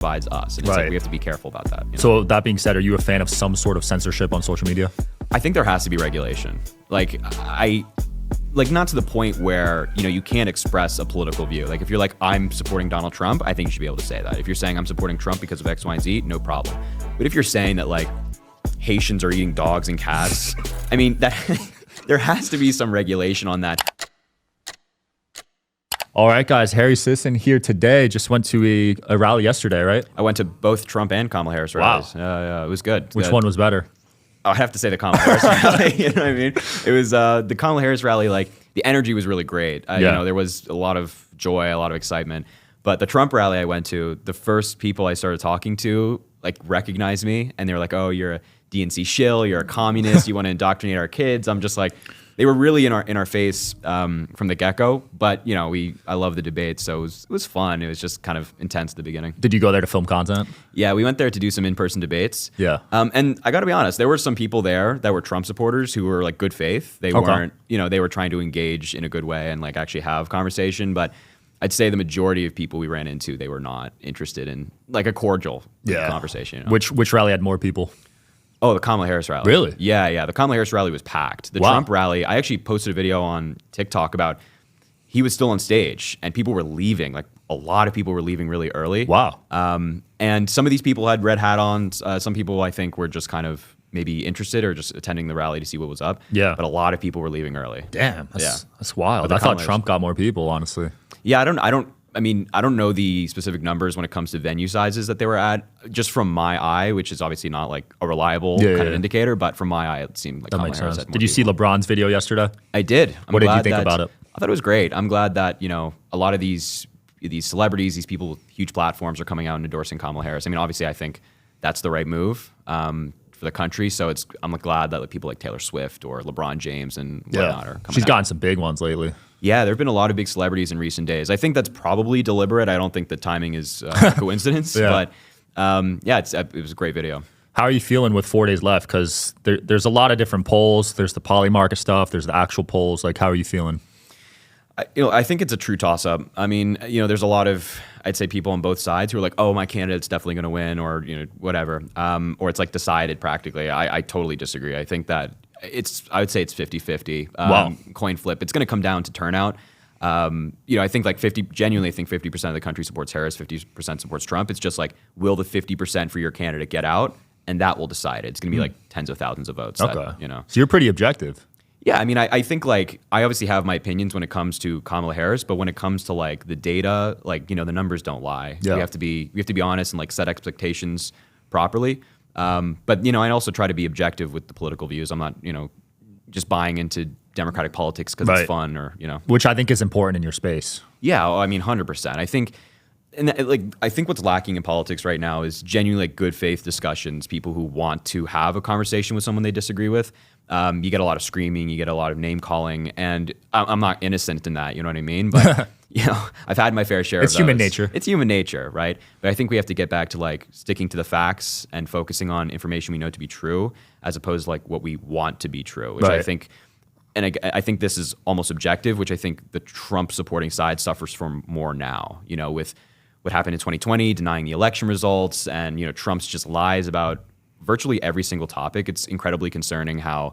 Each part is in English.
divides us. And it's like we have to be careful about that. You know? So that being said, are you a fan of some sort of censorship on social media? I think there has to be regulation. Like not to the point where, you know, you can't express a political view. Like if you're like, I'm supporting Donald Trump, I think you should be able to say that. If you're saying I'm supporting Trump because of X, Y, and Z, no problem. But if you're saying that like Haitians are eating dogs and cats, I mean, that there has to be some regulation on that. All right, guys. Harry Sisson here today. Just went to a rally yesterday, right? I went to both Trump and Kamala Harris rallies. Wow. It was good. Which one was better? I have to say the Kamala Harris rally. You know what I mean? It was the Kamala Harris rally. Like the energy was really great. You know, there was a lot of joy, a lot of excitement. But the Trump rally I went to, the first people I started talking to like recognized me, and they were like, "Oh, you're a DNC shill. You're a communist. You want to indoctrinate our kids." I'm just like, they were really in our face from the get-go. But you know, I love the debate, so it was fun. It was just kind of intense at the beginning. Did you go there to film content? Yeah, we went there to do some in-person debates. Yeah. And I got to be honest, there were some people there that were Trump supporters who were like good faith. They weren't, you know, they were trying to engage in a good way and like actually have conversation. But I'd say the majority of people we ran into, they were not interested in like a cordial conversation. You know? Which rally had more people? Oh, the Kamala Harris rally. Really? Yeah. The Kamala Harris rally was packed. The Trump rally, I actually posted a video on TikTok about he was still on stage and people were leaving. Like a lot of people were leaving really early. Wow. And some of these people had red hat on. Some people I think were just kind of maybe interested or just attending the rally to see what was up. Yeah. But a lot of people were leaving early. Damn. That's wild. I thought Trump got more people, honestly. Yeah, I don't know the specific numbers when it comes to venue sizes that they were at. Just from my eye, which is obviously not like a reliable kind of indicator, but from my eye, it seemed like Kamala Harris had more Did you see LeBron's video yesterday? I did. What did you think about it? I thought it was great. I'm glad that, you know, a lot of these celebrities, these people with huge platforms are coming out and endorsing Kamala Harris. I mean, obviously, I think that's the right move for the country. So I'm glad that people like Taylor Swift or LeBron James and whatnot are coming out. She's gotten some big ones lately. Yeah, there have been a lot of big celebrities in recent days. I think that's probably deliberate. I don't think the timing is coincidence. But it was a great video. How are you feeling with 4 days left? Because there's a lot of different polls. There's the poly market stuff. There's the actual polls. Like, how are you feeling? I think it's a true toss-up. I mean, you know, there's a lot of, I'd say, people on both sides who are like, oh, my candidate's definitely going to win, or, you know, whatever. Or it's like decided practically. I totally disagree. I think that I would say it's 50-50. Coin flip. It's going to come down to turnout. You know, I think genuinely think 50% of the country supports Harris, 50% supports Trump. It's just like, will the 50% for your candidate get out? And that will decide it. It's going to be like tens of thousands of votes. Okay. That, you know. So you're pretty objective. Yeah, I mean, I think like I obviously have my opinions when it comes to Kamala Harris, but when it comes to like the data, like, you know, the numbers don't lie. Yeah. We have to be honest and like set expectations properly. But you know, I also try to be objective with the political views. I'm not, you know, just buying into Democratic politics because it's fun or, you know, which I think is important in your space. Yeah, I mean, 100%. I think what's lacking in politics right now is genuinely like good faith discussions. People who want to have a conversation with someone they disagree with. You get a lot of screaming, you get a lot of name calling, and I'm not innocent in that, you know what I mean? But you know, I've had my fair share of those. It's human nature. It's human nature, right? But I think we have to get back to like sticking to the facts and focusing on information we know to be true, as opposed to like what we want to be true, which I think, and I think this is almost objective, which I think the Trump supporting side suffers from more now, you know, with what happened in 2020, denying the election results, and, you know, Trump's just lies about virtually every single topic. It's incredibly concerning how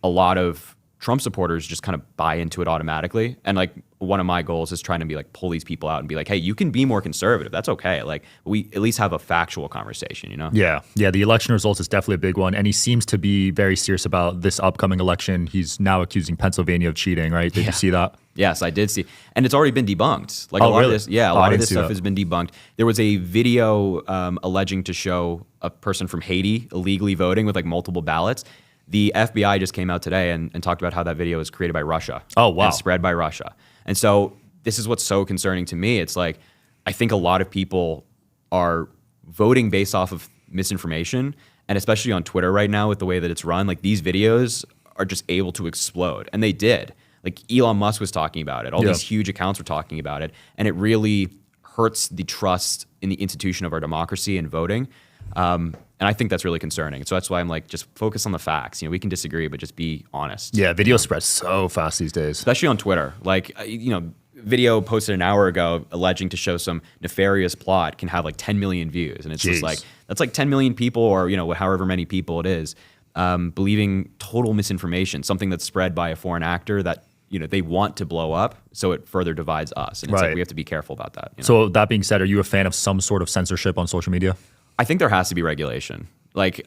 a lot of Trump supporters just kind of buy into it automatically. And like one of my goals is trying to be like pull these people out and be like, hey, you can be more conservative. That's okay. Like we at least have a factual conversation, you know? Yeah. The election results is definitely a big one. And he seems to be very serious about this upcoming election. He's now accusing Pennsylvania of cheating, right? Did you see that? Yes, I did see. And it's already been debunked. Like a lot of this, a lot of this stuff has been debunked. There was a video alleging to show a person from Haiti illegally voting with like multiple ballots. The FBI just came out today and talked about how that video was created by Russia. Oh, wow. And spread by Russia. And so this is what's so concerning to me. It's like, I think a lot of people are voting based off of misinformation. And especially on Twitter right now with the way that it's run, like these videos are just able to explode. And they did. Like Elon Musk was talking about it. All these huge accounts were talking about it. And it really hurts the trust in the institution of our democracy and voting. And I think that's really concerning. So that's why I'm like, just focus on the facts. You know, we can disagree, but just be honest. Yeah, video spreads so fast these days. Especially on Twitter. Like, you know, video posted an hour ago alleging to show some nefarious plot can have like 10 million views. And it's just like, that's like 10 million people or, however many people it is, believing total misinformation, something that's spread by a foreign actor that, they want to blow up. So it further divides us. And it's like, we have to be careful about that. So that being said, are you a fan of some sort of censorship on social media? I think there has to be regulation. Like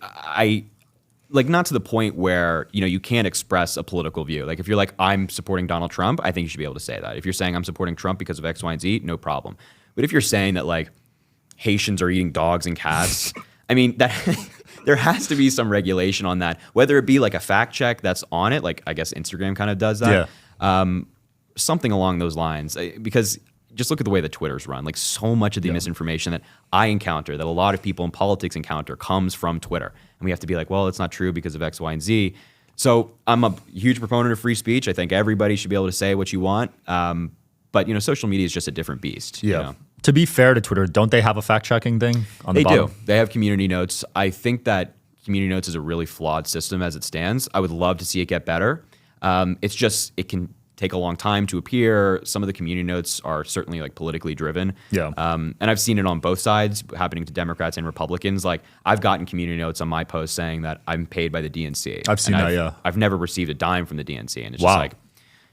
not to the point where, you can't express a political view. Like if you're like, I'm supporting Donald Trump, I think you should be able to say that. If you're saying I'm supporting Trump because of X, Y, and Z, no problem. But if you're saying that like Haitians are eating dogs and cats, I mean, that there has to be some regulation on that, whether it be like a fact check that's on it. Like I guess Instagram kind of does that. Yeah. Something along those lines, because just look at the way that Twitter's run. Like so much of the misinformation that I encounter, that a lot of people in politics encounter, comes from Twitter. And we have to be like, well, it's not true because of X, Y, and Z. So I'm a huge proponent of free speech. I think everybody should be able to say what you want. But, social media is just a different beast. Yeah. To be fair to Twitter, don't they have a fact-checking thing on the bottom? They do. They have community notes. I think that community notes is a really flawed system as it stands. I would love to see it get better. It's just, it can take a long time to appear. Some of the community notes are certainly like politically driven. Yeah. And I've seen it on both sides, happening to Democrats and Republicans. Like I've gotten community notes on my post saying that I'm paid by the DNC. I've seen that, yeah. I've never received a dime from the DNC. And it's just like,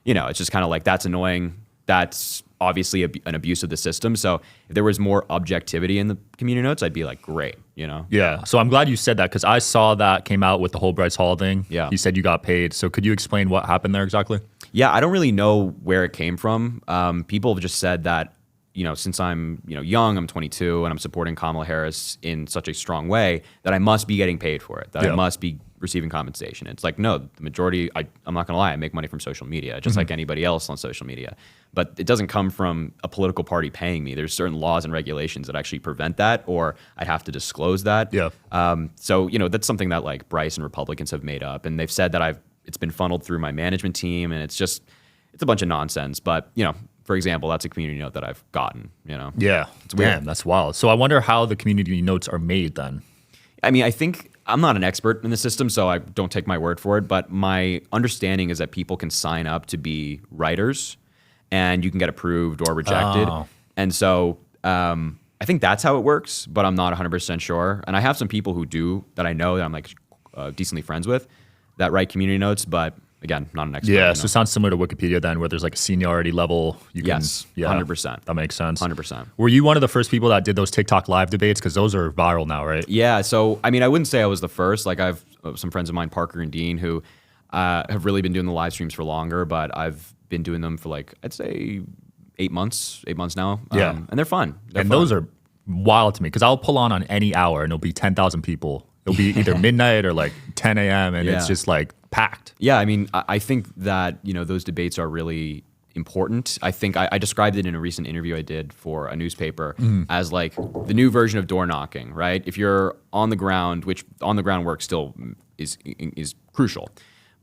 it's just kind of like, that's annoying. That's obviously an abuse of the system. So if there was more objectivity in the community notes, I'd be like, great, Yeah. So I'm glad you said that because I saw that came out with the whole Bryce Hall thing. Yeah. You said you got paid. So could you explain what happened there exactly? Yeah, I don't really know where it came from. People have just said that, since I'm, young, I'm 22, and I'm supporting Kamala Harris in such a strong way that I must be getting paid for it, that I must be receiving compensation. It's like, no, the majority, I'm not going to lie, I make money from social media, just like anybody else on social media. But it doesn't come from a political party paying me. There's certain laws and regulations that actually prevent that, or I'd have to disclose that. Yeah. So, that's something that like Bryce and Republicans have made up. And they've said that it's been funneled through my management team, and it's a bunch of nonsense. But, for example, that's a community note that I've gotten, Yeah. It's weird. Damn, that's wild. So I wonder how the community notes are made then. I mean, I think I'm not an expert in the system, so I don't take my word for it. But my understanding is that people can sign up to be writers, and you can get approved or rejected. Oh. And so I think that's how it works, but I'm not 100% sure. And I have some people who do that I know that I'm like decently friends with that write community notes, but again, not an expert. Yeah, so it sounds similar to Wikipedia then, where there's like a seniority level. Yes, 100%. That makes sense. 100%. Were you one of the first people that did those TikTok live debates? Because those are viral now, right? Yeah, so I mean, I wouldn't say I was the first. Like I've some friends of mine, Parker and Dean, who have really been doing the live streams for longer, but I've been doing them for like, I'd say 8 months now. Yeah. And they're fun. Those are wild to me because I'll pull on any hour and it'll be 10,000 people. It'll be either midnight or like 10 a.m. and it's just like packed. Yeah, I mean, I think that, those debates are really important. I think I described it in a recent interview I did for a newspaper as like the new version of door knocking, right? If you're on the ground, which on the ground work still is crucial.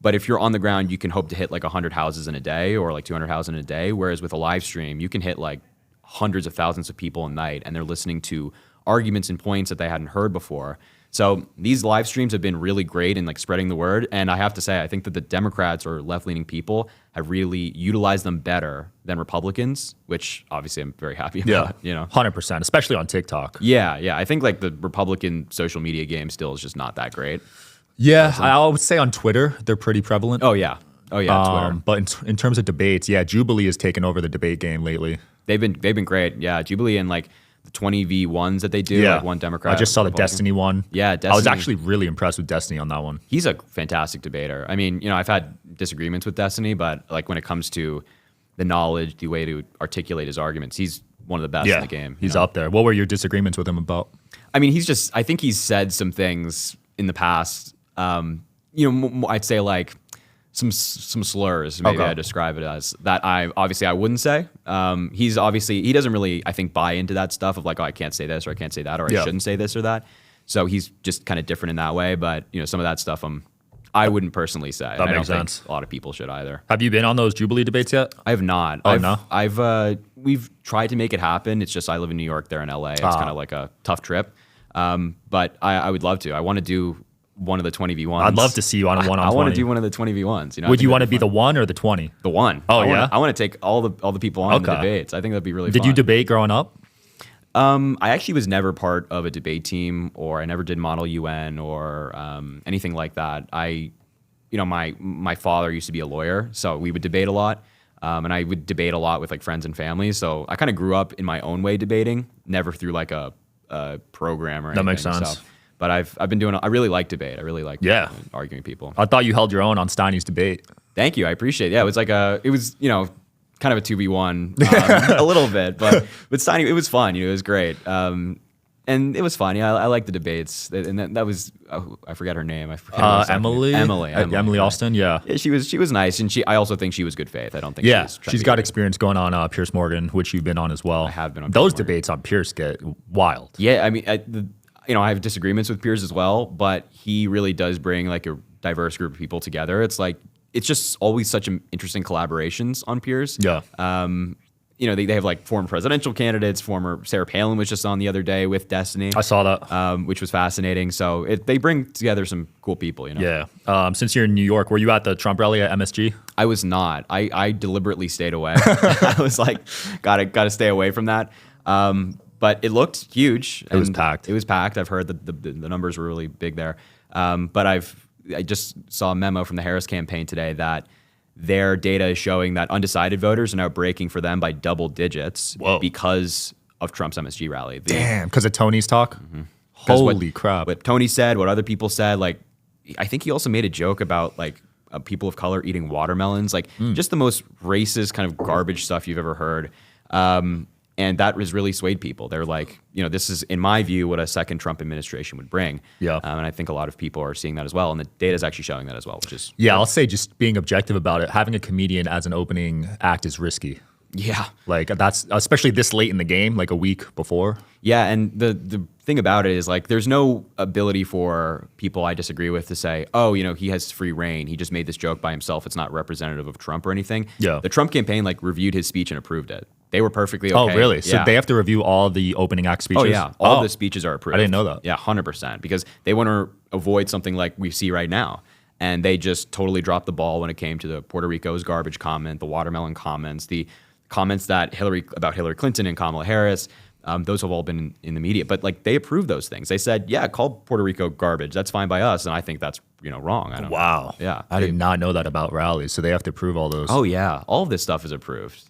But if you're on the ground, you can hope to hit like 100 houses in a day or like 200 houses in a day. Whereas with a live stream, you can hit like hundreds of thousands of people a night, and they're listening to arguments and points that they hadn't heard before. So these live streams have been really great in like spreading the word. And I have to say, I think that the Democrats or left-leaning people have really utilized them better than Republicans, which obviously I'm very happy about. 100%, especially on TikTok. Yeah. I think like the Republican social media game still is just not that great. Yeah, I would say on Twitter, they're pretty prevalent. Oh, yeah, Twitter. But in terms of debates, Jubilee has taken over the debate game lately. They've been great. Yeah, Jubilee and like the 20v1s that they do, like one Democrat. I just saw the Destiny one. Yeah, Destiny. I was actually really impressed with Destiny on that one. He's a fantastic debater. I mean, I've had disagreements with Destiny, but like when it comes to the knowledge, the way to articulate his arguments, he's one of the best in the game. He's up there. What were your disagreements with him about? I mean, I think he's said some things in the past, I'd say like some slurs, maybe I describe it as, that I wouldn't say. He doesn't really, I think, buy into that stuff of like, oh, I can't say this or I can't say that or I shouldn't say this or that. So he's just kind of different in that way. But some of that stuff I wouldn't personally say. That makes sense. Think a lot of people should either. Have you been on those Jubilee debates yet? I have not. No? We've tried to make it happen. It's just I live in New York, they're in LA. It's kind of like a tough trip. But I would love to. I want to do one of the 20v1s. I'd love to see you on a 1-on-20. I want to do one of the 20v1s. You know, Would you want to be the 1 or the 20? The 1. Oh, I want to take all the people on in the debates. I think that'd be really fun. Did you debate growing up? I actually was never part of a debate team, or I never did Model UN or anything like that. My father used to be a lawyer, so we would debate a lot. And I would debate a lot with like friends and family. So I kind of grew up in my own way debating, never through like a program or anything. That makes sense. So, but I've been doing. I really like debate. I really like arguing people. I thought you held your own on Steiny's debate. Thank you. I appreciate it. Yeah, it was kind of a 2v1 a little bit, but with Steiny it was fun. It was great. And it was fun. Yeah, I like the debates. And that was I forget her name. I forget Emily Austin. Yeah, she was nice, and I also think she was good faith. I don't think she's got experience going on Piers Morgan, which you've been on as well. I have been on those debates on Piers get wild. Yeah, I mean, I have disagreements with Piers as well, but he really does bring like a diverse group of people together. It's just always such interesting collaborations on Piers. Yeah. They have like former presidential candidates. Former Sarah Palin was just on the other day with Destiny. I saw that, which was fascinating. So they bring together some cool people. Yeah. Since you're in New York, were you at the Trump rally at MSG? I was not. I deliberately stayed away. I was like, gotta stay away from that. But it looked huge. It was packed. It was packed. I've heard that the numbers were really big there. But I just saw a memo from the Harris campaign today that their data is showing that undecided voters are now breaking for them by double digits because of Trump's MSG rally. Damn, because of Tony's talk? Mm-hmm. Holy crap. What Tony said, what other people said, like, I think he also made a joke about, like, people of color eating watermelons, like, just the most racist kind of garbage stuff you've ever heard. And that has really swayed people. They're like, this is, in my view, what a second Trump administration would bring. Yeah. And I think a lot of people are seeing that as well. And the data is actually showing that as well, which is... Yeah, I'll say just being objective about it, having a comedian as an opening act is risky. Yeah. Like, that's, especially this late in the game, like a week before. Yeah, and the thing about it is, like, there's no ability for people I disagree with to say, oh, he has free reign. He just made this joke by himself. It's not representative of Trump or anything. Yeah. The Trump campaign, like, reviewed his speech and approved it. They were perfectly okay. Oh, really? So they have to review all the opening act speeches? Oh, yeah. All the speeches are approved. I didn't know that. Yeah, 100%. Because they want to avoid something like we see right now. And they just totally dropped the ball when it came to the Puerto Rico's garbage comment, the watermelon comments, the comments that about Hillary Clinton and Kamala Harris. Those have all been in the media. But, like, they approved those things. They said, yeah, call Puerto Rico garbage. That's fine by us. And I think that's, wrong. Wow. Yeah. I did not know that about Rallies. So they have to approve all those. Oh, yeah. All of this stuff is approved.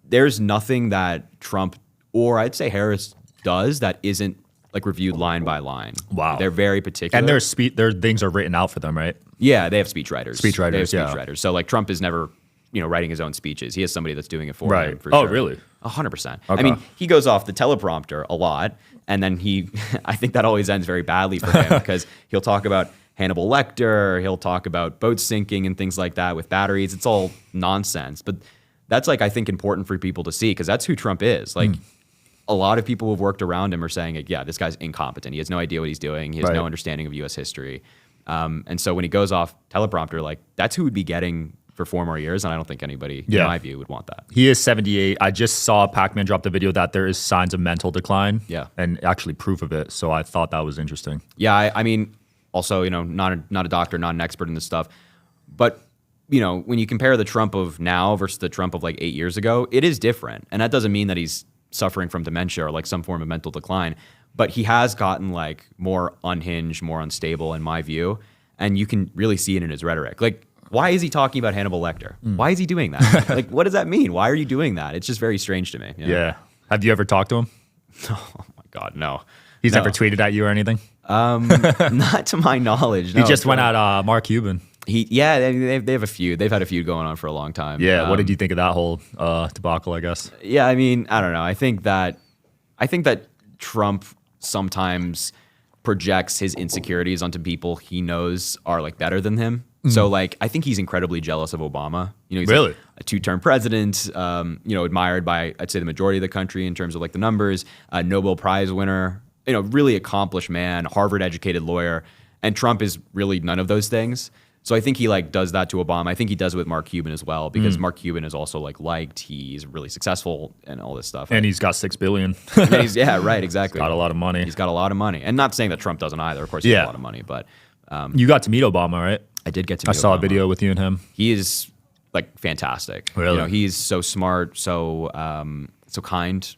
There's nothing that Trump, or I'd say Harris, does that isn't, like, reviewed line by line. Wow. They're very particular. And their things are written out for them, right? Yeah, they have speechwriters. They have yeah. speechwriters. So, like, Trump is never, writing his own speeches. He has somebody that's doing it for him. Right. For Oh, sure. really? 100%. Okay. I mean, he goes off the teleprompter a lot, and then I think that always ends very badly for him because he'll talk about Hannibal Lecter, he'll talk about boat sinking and things like that with batteries. It's all nonsense. But that's, like, I think important for people to see because that's who Trump is. Like, a lot of people who have worked around him are saying, like, yeah, this guy's incompetent. He has no idea what he's doing. He has no understanding of U.S. history. And so when he goes off teleprompter, like, that's who would be getting for 4 more years. And I don't think anybody, in my view, would want that. He is 78. I just saw Pac-Man drop the video that there is signs of mental decline. Yeah. And actually proof of it. So I thought that was interesting. Yeah, I mean, also, not a doctor, not an expert in this stuff. But, when you compare the Trump of now versus the Trump of, like, 8 years ago, it is different. And that doesn't mean that he's suffering from dementia or, like, some form of mental decline. But he has gotten, like, more unhinged, more unstable, in my view. And you can really see it in his rhetoric. Like, why is he talking about Hannibal Lecter? Why is he doing that? Like, what does that mean? Why are you doing that? It's just very strange to me. Yeah. Have you ever talked to him? Oh, my God, no. He's never tweeted at you or anything? Not to my knowledge. No, he just went at Mark Cuban. They have a feud. They've had a feud going on for a long time. Yeah. What did you think of that whole debacle, I guess? Yeah, I mean, I don't know. I think that Trump sometimes projects his insecurities onto people he knows are, like, better than him. So, like, I think he's incredibly jealous of Obama. He's really? Like a 2-term president, admired by, I'd say, the majority of the country in terms of, like, the numbers, a Nobel Prize winner, really accomplished man, Harvard-educated lawyer. And Trump is really none of those things. So I think he like does that to Obama. I think he does it with Mark Cuban as well, because Mark Cuban is also like liked. He's really successful and all this stuff. And he's got $6 billion. Yeah, right, exactly. Got a lot of money. He's got a lot of money, and not saying that Trump doesn't either. Of course, he has a lot of money, but you got to meet Obama, right? I did get to meet I saw Obama. a video with you and him. He is like fantastic. Really? You know, he's so smart, so so kind.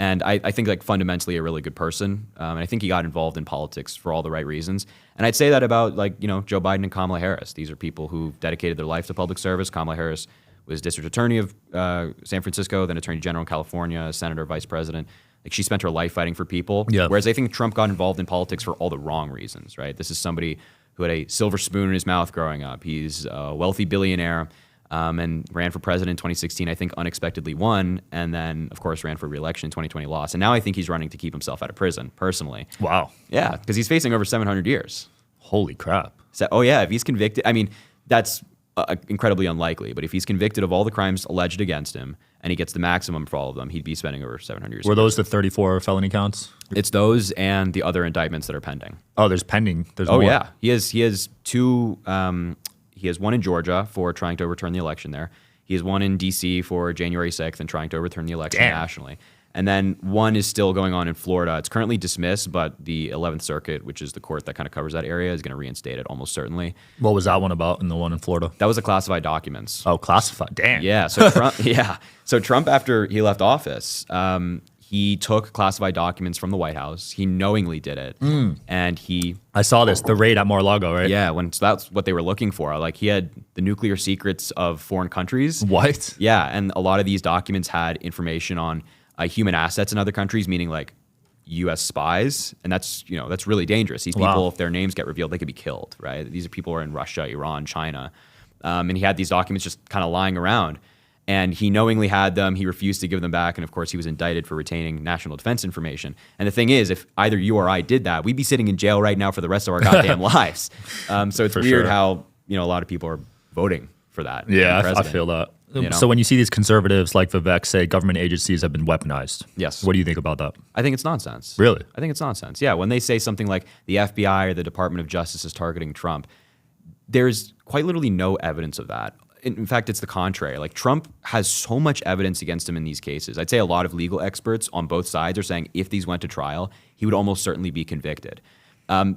And I think like fundamentally a really good person. And I think he got involved in politics for all the right reasons. And I'd say that about like, you know, Joe Biden and Kamala Harris. These are people who dedicated their life to public service. Kamala Harris was district attorney of San Francisco, then attorney general in California, senator, vice president. Like she spent her life fighting for people. Yeah. Whereas I think Trump got involved in politics for all the wrong reasons, right? This is somebody who had a silver spoon in his mouth growing up. He's a wealthy billionaire. And ran for president in 2016, I think unexpectedly won, and then, of course, ran for re-election in 2020, lost. And now I think he's running to keep himself out of prison, personally. Wow. Yeah, because he's facing over 700 years. Holy crap. So, oh, yeah, if he's convicted, I mean, that's incredibly unlikely, but if he's convicted of all the crimes alleged against him, and he gets the maximum for all of them, he'd be spending over 700 years. Were those the 34 felony counts? It's those and the other indictments that are pending. Oh, there's pending. There's Oh, more. yeah. He has two... he has one in Georgia for trying to overturn the election there. He has one in D.C. for January 6th and trying to overturn the election nationally. And then one is still going on in Florida. It's currently dismissed, but the 11th Circuit, which is the court that kind of covers that area, is going to reinstate it almost certainly. What was that one about in the one in Florida? That was the classified documents. Oh, classified. Damn. Yeah. So Trump, So Trump, after he left office, he took classified documents from the White House. He knowingly did it. And I saw this, the raid at Mar-a-Lago, right? yeah, so that's what they were looking for. Like he had the nuclear secrets of foreign countries. What? Yeah, and a lot of these documents had information on human assets in other countries, meaning like U.S. spies, and that's really dangerous. These people, if their names get revealed, they could be killed. Right? These are people who are in Russia, Iran, China, and he had these documents just kind of lying around. And he knowingly had them. He refused to give them back. And of course, he was indicted for retaining national defense information. And the thing is, if either you or I did that, we'd be sitting in jail right now for the rest of our goddamn lives. So it's weird how a lot of people are voting for that. Yeah, I feel that. So when you see these conservatives like Vivek say government agencies have been weaponized, yes, what do you think about that? I think it's nonsense. Really? I think it's nonsense. Yeah, when they say something like the FBI or the Department of Justice is targeting Trump, there's quite literally no evidence of that. In fact, it's the contrary. Like Trump has so much evidence against him in these cases. I'd say a lot of legal experts on both sides are saying if these went to trial, he would almost certainly be convicted.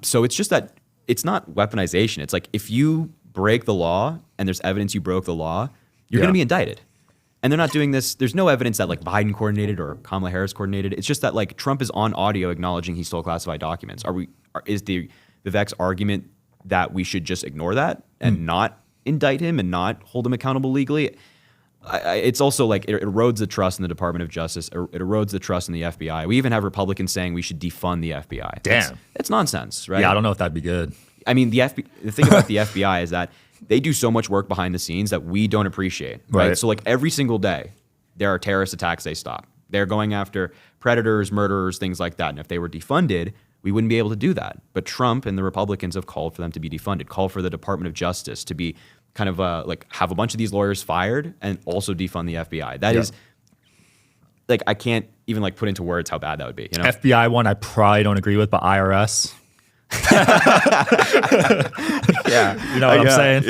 So it's just that it's not weaponization. It's like if you break the law and there's evidence you broke the law, you're going to be indicted. And they're not doing this. There's no evidence that like Biden coordinated or Kamala Harris coordinated. It's just that like Trump is on audio acknowledging he stole classified documents. Is the Vivek's argument that we should just ignore that and not indict him and not hold him accountable legally? It's also like it erodes the trust in the Department of Justice. It erodes the trust in the FBI. We even have Republicans saying we should defund the FBI. Damn. It's nonsense, right? Yeah, I don't know if that'd be good. I mean, the thing about the FBI is that they do so much work behind the scenes that we don't appreciate, right? So like every single day, there are terrorist attacks they stop. They're going after predators, murderers, things like that. And if they were defunded, we wouldn't be able to do that. But Trump and the Republicans have called for them to be defunded, called for the Department of Justice to be kind of like have a bunch of these lawyers fired and also defund the FBI. That is like, I can't even like put into words how bad that would be. FBI one, I probably don't agree with, but IRS. Yeah. You know what I'm saying?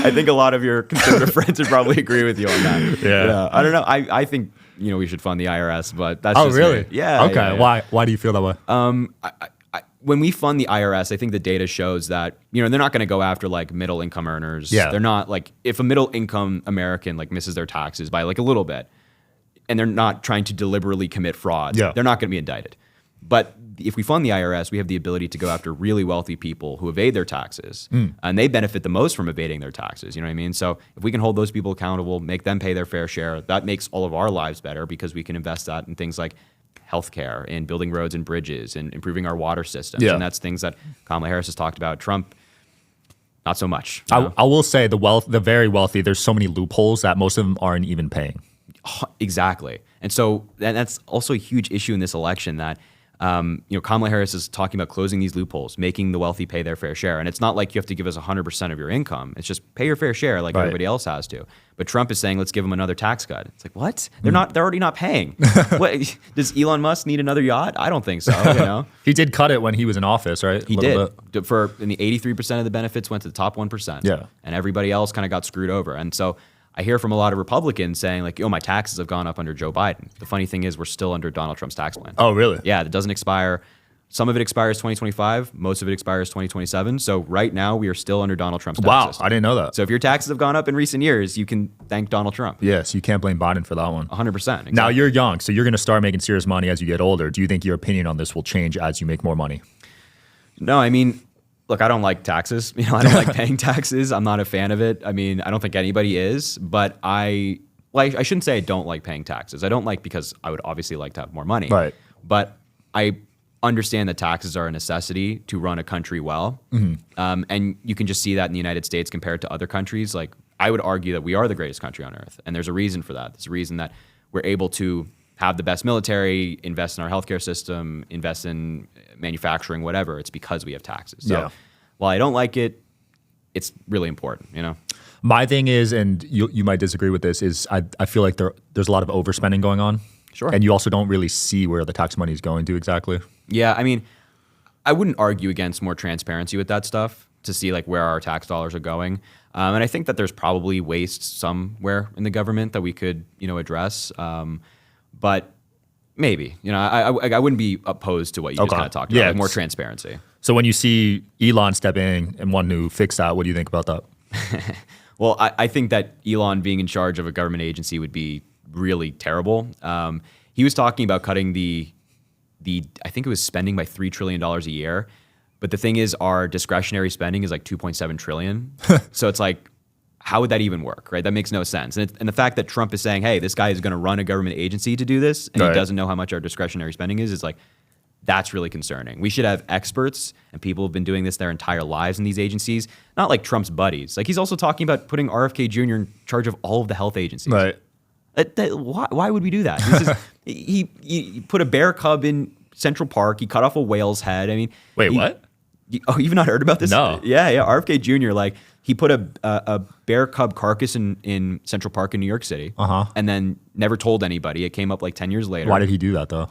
I think a lot of your conservative friends would probably agree with you on that. Yeah. I don't know. I think, we should fund the IRS, but that's just really? Me. Yeah. Okay. Yeah. Why do you feel that way? When we fund the IRS, I think the data shows that, they're not going to go after like middle income earners. Yeah. They're not like, if a middle income American like misses their taxes by like a little bit and they're not trying to deliberately commit fraud, they're not going to be indicted. But if we fund the IRS, we have the ability to go after really wealthy people who evade their taxes, and they benefit the most from evading their taxes. You know what I mean? So if we can hold those people accountable, make them pay their fair share, that makes all of our lives better because we can invest that in things like healthcare and building roads and bridges and improving our water systems. And that's things that Kamala Harris has talked about. Trump, not so much. I will say the very wealthy, there's so many loopholes that most of them aren't even paying. Exactly. And so that's also a huge issue in this election that Kamala Harris is talking about closing these loopholes, making the wealthy pay their fair share. And it's not like you have to give us 100% of your income. It's just pay your fair share like everybody else has to. But Trump is saying, let's give them another tax cut. It's like, what? They're already not paying. What, does Elon Musk need another yacht? I don't think so. He did cut it when he was in office, right? He did. And the 83% of the benefits went to the top 1%. Yeah. And everybody else kind of got screwed over. And so I hear from a lot of Republicans saying like, my taxes have gone up under Joe Biden. The funny thing is we're still under Donald Trump's tax plan. Oh, really? Yeah, that doesn't expire. Some of it expires 2025. Most of it expires 2027. So right now we are still under Donald Trump's tax system. I didn't know that. So if your taxes have gone up in recent years, you can thank Donald Trump. Yes, you can't blame Biden for that one. 100%. Exactly. Now you're young, so you're going to start making serious money as you get older. Do you think your opinion on this will change as you make more money? No, I mean, look, I don't like taxes. I don't like paying taxes. I'm not a fan of it. I mean, I don't think anybody is, but I shouldn't say I don't like paying taxes. I don't like because I would obviously like to have more money. Right. But I understand that taxes are a necessity to run a country well. And you can just see that in the United States compared to other countries. Like, I would argue that we are the greatest country on earth. And there's a reason for that. There's a reason that we're able to have the best military, invest in our healthcare system, invest in manufacturing, whatever. It's because we have taxes. So while I don't like it, it's really important, My thing is, and you might disagree with this, is I feel like there's a lot of overspending going on. Sure. And you also don't really see where the tax money is going to exactly. Yeah, I mean, I wouldn't argue against more transparency with that stuff to see like where our tax dollars are going. And I think that there's probably waste somewhere in the government that we could, address. But maybe, I wouldn't be opposed to what you just kind of talked about, like more transparency. So when you see Elon step in and want to fix that, what do you think about that? Well, I think that Elon being in charge of a government agency would be really terrible. He was talking about cutting the I think it was spending by $3 trillion a year. But the thing is, our discretionary spending is like $2.7 trillion. So it's like, how would that even work, right? That makes no sense. And the fact that Trump is saying, hey, this guy is going to run a government agency to do this, and he doesn't know how much our discretionary spending is like, that's really concerning. We should have experts and people who've been doing this their entire lives in these agencies, not like Trump's buddies. Like, he's also talking about putting RFK Jr. in charge of all of the health agencies. Right. Why would we do that? He put a bear cub in Central Park. He cut off a whale's head. I mean, wait, what? You've not heard about this? No. Yeah. RFK Jr. Like, he put a bear cub carcass in Central Park in New York City, and then never told anybody. It came up like 10 years later. Why did he do that though?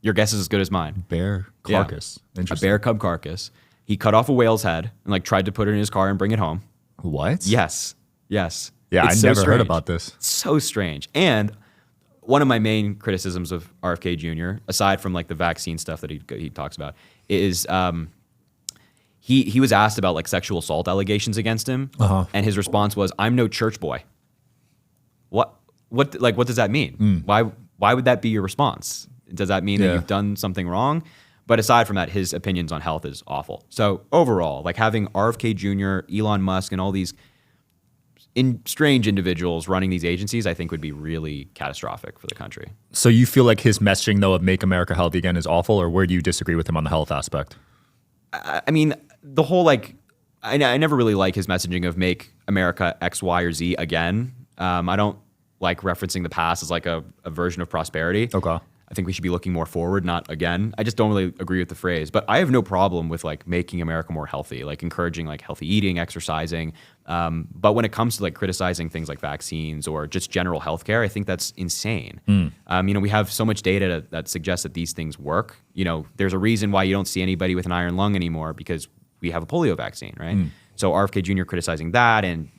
Your guess is as good as mine. Bear carcass. Yeah. A bear cub carcass. He cut off a whale's head and like tried to put it in his car and bring it home. What? Yes. Yeah, I never heard about this. It's so strange. And one of my main criticisms of RFK Jr., aside from like the vaccine stuff that he talks about, is he was asked about like sexual assault allegations against him, and his response was, "I'm no church boy." What does that mean? Why would that be your response? Does that mean that you've done something wrong? But aside from that, his opinions on health is awful. So overall, like having RFK Jr., Elon Musk, and all these strange individuals running these agencies, I think would be really catastrophic for the country. So you feel like his messaging, though, of make America healthy again is awful, or where do you disagree with him on the health aspect? I mean, the whole like, I never really like his messaging of make America X, Y, or Z again. I don't like referencing the past as like a version of prosperity. Okay. I think we should be looking more forward, not again. I just don't really agree with the phrase, but I have no problem with like making America more healthy, like encouraging like healthy eating, exercising. But when it comes to like criticizing things like vaccines or just general healthcare, I think that's insane. We have so much data that suggests that these things work. There's a reason why you don't see anybody with an iron lung anymore because we have a polio vaccine, right? So RFK Jr. criticizing that and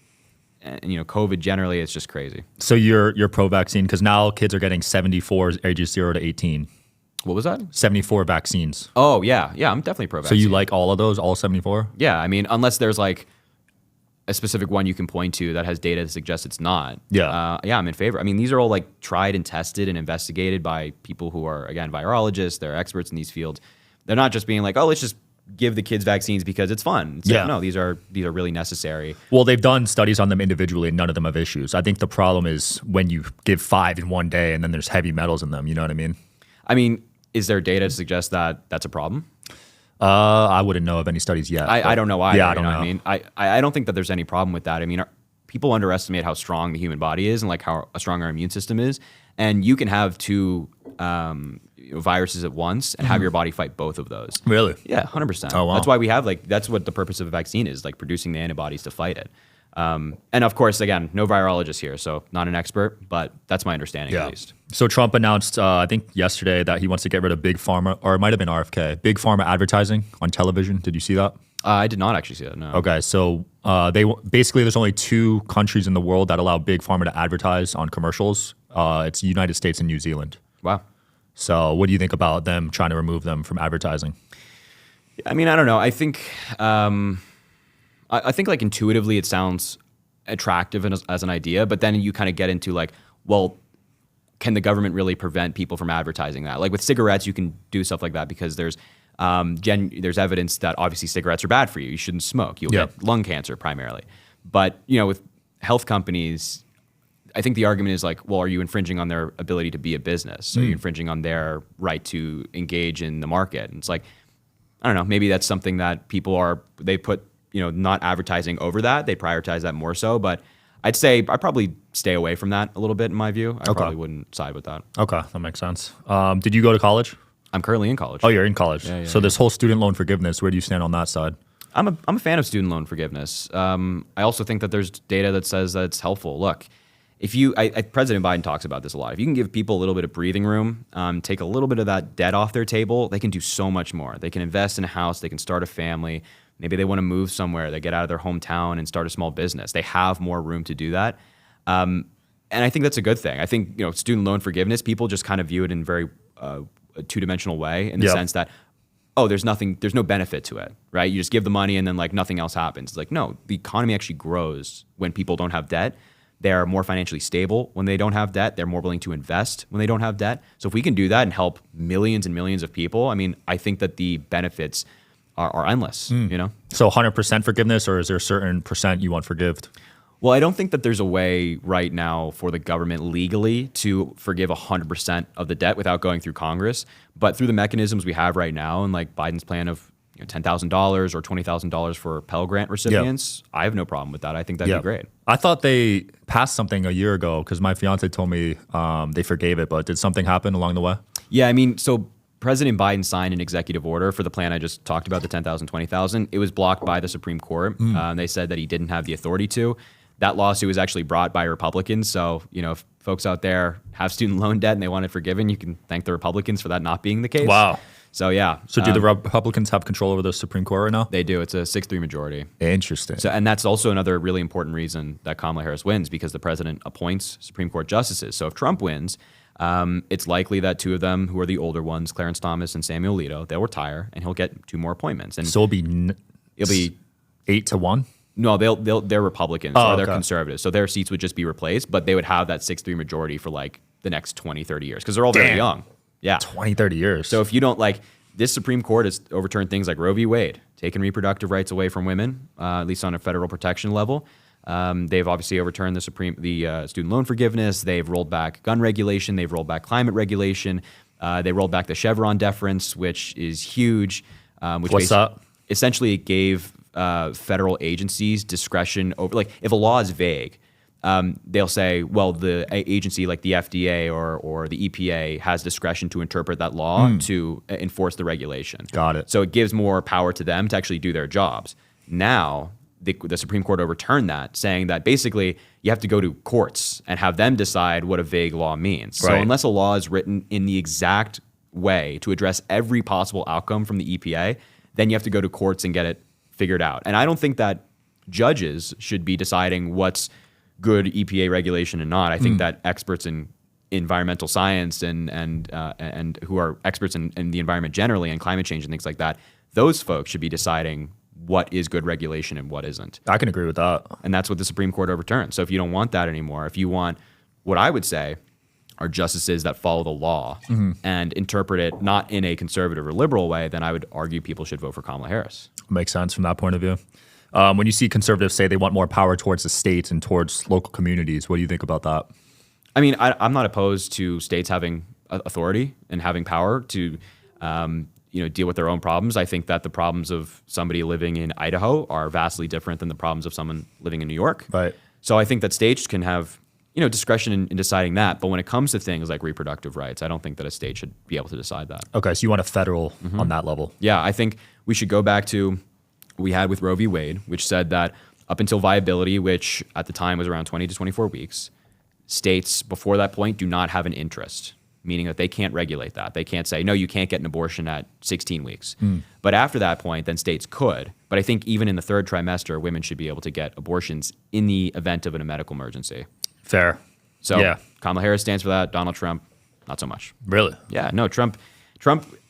COVID generally, it's just crazy. So you're pro-vaccine because now kids are getting 74 ages 0 to 18. What was that? 74 vaccines. Oh, yeah. I'm definitely pro-vaccine. So you like all of those, all 74? Yeah, I mean, unless there's like a specific one you can point to that has data to suggest it's not. Yeah. I'm in favor. I mean, these are all like tried and tested and investigated by people who are, again, virologists. They're experts in these fields. They're not just being like, oh, let's just give the kids vaccines because it's fun. It's like, no, these are really necessary. Well, they've done studies on them individually and none of them have issues. I think the problem is when you give 5 in one day and then there's heavy metals in them. You know what I mean? I mean, is there data to suggest that that's a problem? I wouldn't know of any studies yet. I don't know either. Yeah, I don't know. I mean, I don't think that there's any problem with that. I mean, people underestimate how strong the human body is and like how strong our immune system is. And you can have two viruses at once and have your body fight both of those. Really? Yeah, 100%. Oh, wow. That's why we have that's what the purpose of a vaccine is, like producing the antibodies to fight it. And of course, again, no virologist here, so not an expert, but that's my understanding at least. So Trump announced, I think yesterday, that he wants to get rid of big pharma, or it might have been RFK, big pharma advertising on television. Did you see that? I did not actually see that, no. Okay, so basically there's only 2 countries in the world that allow big pharma to advertise on commercials. It's the United States and New Zealand. Wow. So what do you think about them trying to remove them from advertising? I mean, I don't know. I think I think like intuitively it sounds attractive as an idea, but then you kind of get into like, well, can the government really prevent people from advertising that? Like with cigarettes, you can do stuff like that because there's evidence that obviously cigarettes are bad for you. You shouldn't smoke. You'll get lung cancer primarily. But with health companies, I think the argument is like, well, are you infringing on their ability to be a business? Are you infringing on their right to engage in the market? And it's like, I don't know, maybe that's something that they put, not advertising over that. They prioritize that more so. But I'd probably stay away from that a little bit in my view. I probably wouldn't side with that. Okay, that makes sense. Did you go to college? I'm currently in college. Oh, you're in college. So this whole student loan forgiveness, where do you stand on that side? I'm a fan of student loan forgiveness. I also think that there's data that says that it's helpful. Look, President Biden talks about this a lot. If you can give people a little bit of breathing room, take a little bit of that debt off their table, they can do so much more. They can invest in a house. They can start a family. Maybe they want to move somewhere. They get out of their hometown and start a small business. They have more room to do that. And I think that's a good thing. I think, student loan forgiveness, people just kind of view it in very a two-dimensional way in the sense that, there's no benefit to it, right? You just give the money and then like nothing else happens. It's like, no, the economy actually grows when people don't have debt. They're more financially stable when they don't have debt. They're more willing to invest when they don't have debt. So if we can do that and help millions and millions of people, I mean, I think that the benefits are endless, So 100% forgiveness, or is there a certain percent you want forgived? Well, I don't think that there's a way right now for the government legally to forgive 100% of the debt without going through Congress. But through the mechanisms we have right now, and like Biden's plan of $10,000 or $20,000 for Pell Grant recipients, I have no problem with that. I think that'd be great. I thought they passed something a year ago because my fiance told me they forgave it, but did something happen along the way? Yeah, I mean, so President Biden signed an executive order for the plan I just talked about, the 10,000, 20,000. It was blocked by the Supreme Court. They said that he didn't have the authority to. That lawsuit was actually brought by Republicans. So, if folks out there have student loan debt and they want it forgiven, you can thank the Republicans for that not being the case. Wow. So, yeah. So do the Republicans have control over the Supreme Court right now? They do. It's a 6-3 majority. Interesting. So, and that's also another really important reason that Kamala Harris wins, because the president appoints Supreme Court justices. So if Trump wins, it's likely that 2 of them, who are the older ones, Clarence Thomas and Samuel Alito, they'll retire and he'll get 2 more appointments. And so it'll be 8-1? No, they're Republicans or they're conservatives. So their seats would just be replaced, but they would have that 6-3 majority for like the next 20, 30 years because they're all very young. Yeah. 20, 30 years. So if you don't this Supreme Court has overturned things like Roe v. Wade, taken reproductive rights away from women, at least on a federal protection level. They've obviously overturned the student loan forgiveness. They've rolled back gun regulation. They've rolled back climate regulation. They rolled back the Chevron deference, which is huge. What's that? Essentially, it gave federal agencies discretion over, if a law is vague, they'll say, well, the agency like the FDA or the EPA has discretion to interpret that law to enforce the regulation. Got it. So it gives more power to them to actually do their jobs. Now, the Supreme Court overturned that, saying that basically you have to go to courts and have them decide what a vague law means. Right. So unless a law is written in the exact way to address every possible outcome from the EPA, then you have to go to courts and get it figured out. And I don't think that judges should be deciding what's good EPA regulation and not. I think that experts in environmental science and who are experts in the environment generally and climate change and things like that, those folks should be deciding what is good regulation and what isn't. I can agree with that. And that's what the Supreme Court overturned. So if you don't want that anymore, if you want what I would say are justices that follow the law and interpret it not in a conservative or liberal way, then I would argue people should vote for Kamala Harris. Makes sense from that point of view. When you see conservatives say they want more power towards the states and towards local communities, what do you think about that? I mean, I'm not opposed to states having authority and having power to deal with their own problems. I think that the problems of somebody living in Idaho are vastly different than the problems of someone living in New York. Right. So I think that states can have discretion in deciding that. But when it comes to things like reproductive rights, I don't think that a state should be able to decide that. Okay, so you want a federal on that level? Yeah, I think we should go back to what we had with Roe v. Wade, which said that up until viability, which at the time was around 20 to 24 weeks, states before that point do not have an interest, meaning that they can't regulate that. They can't say, no, you can't get an abortion at 16 weeks. But after that point, then states could. But I think even in the third trimester, women should be able to get abortions in the event of a medical emergency. Fair. So yeah. Kamala Harris stands for that. Donald Trump, not so much. Really? Yeah, no, Trump,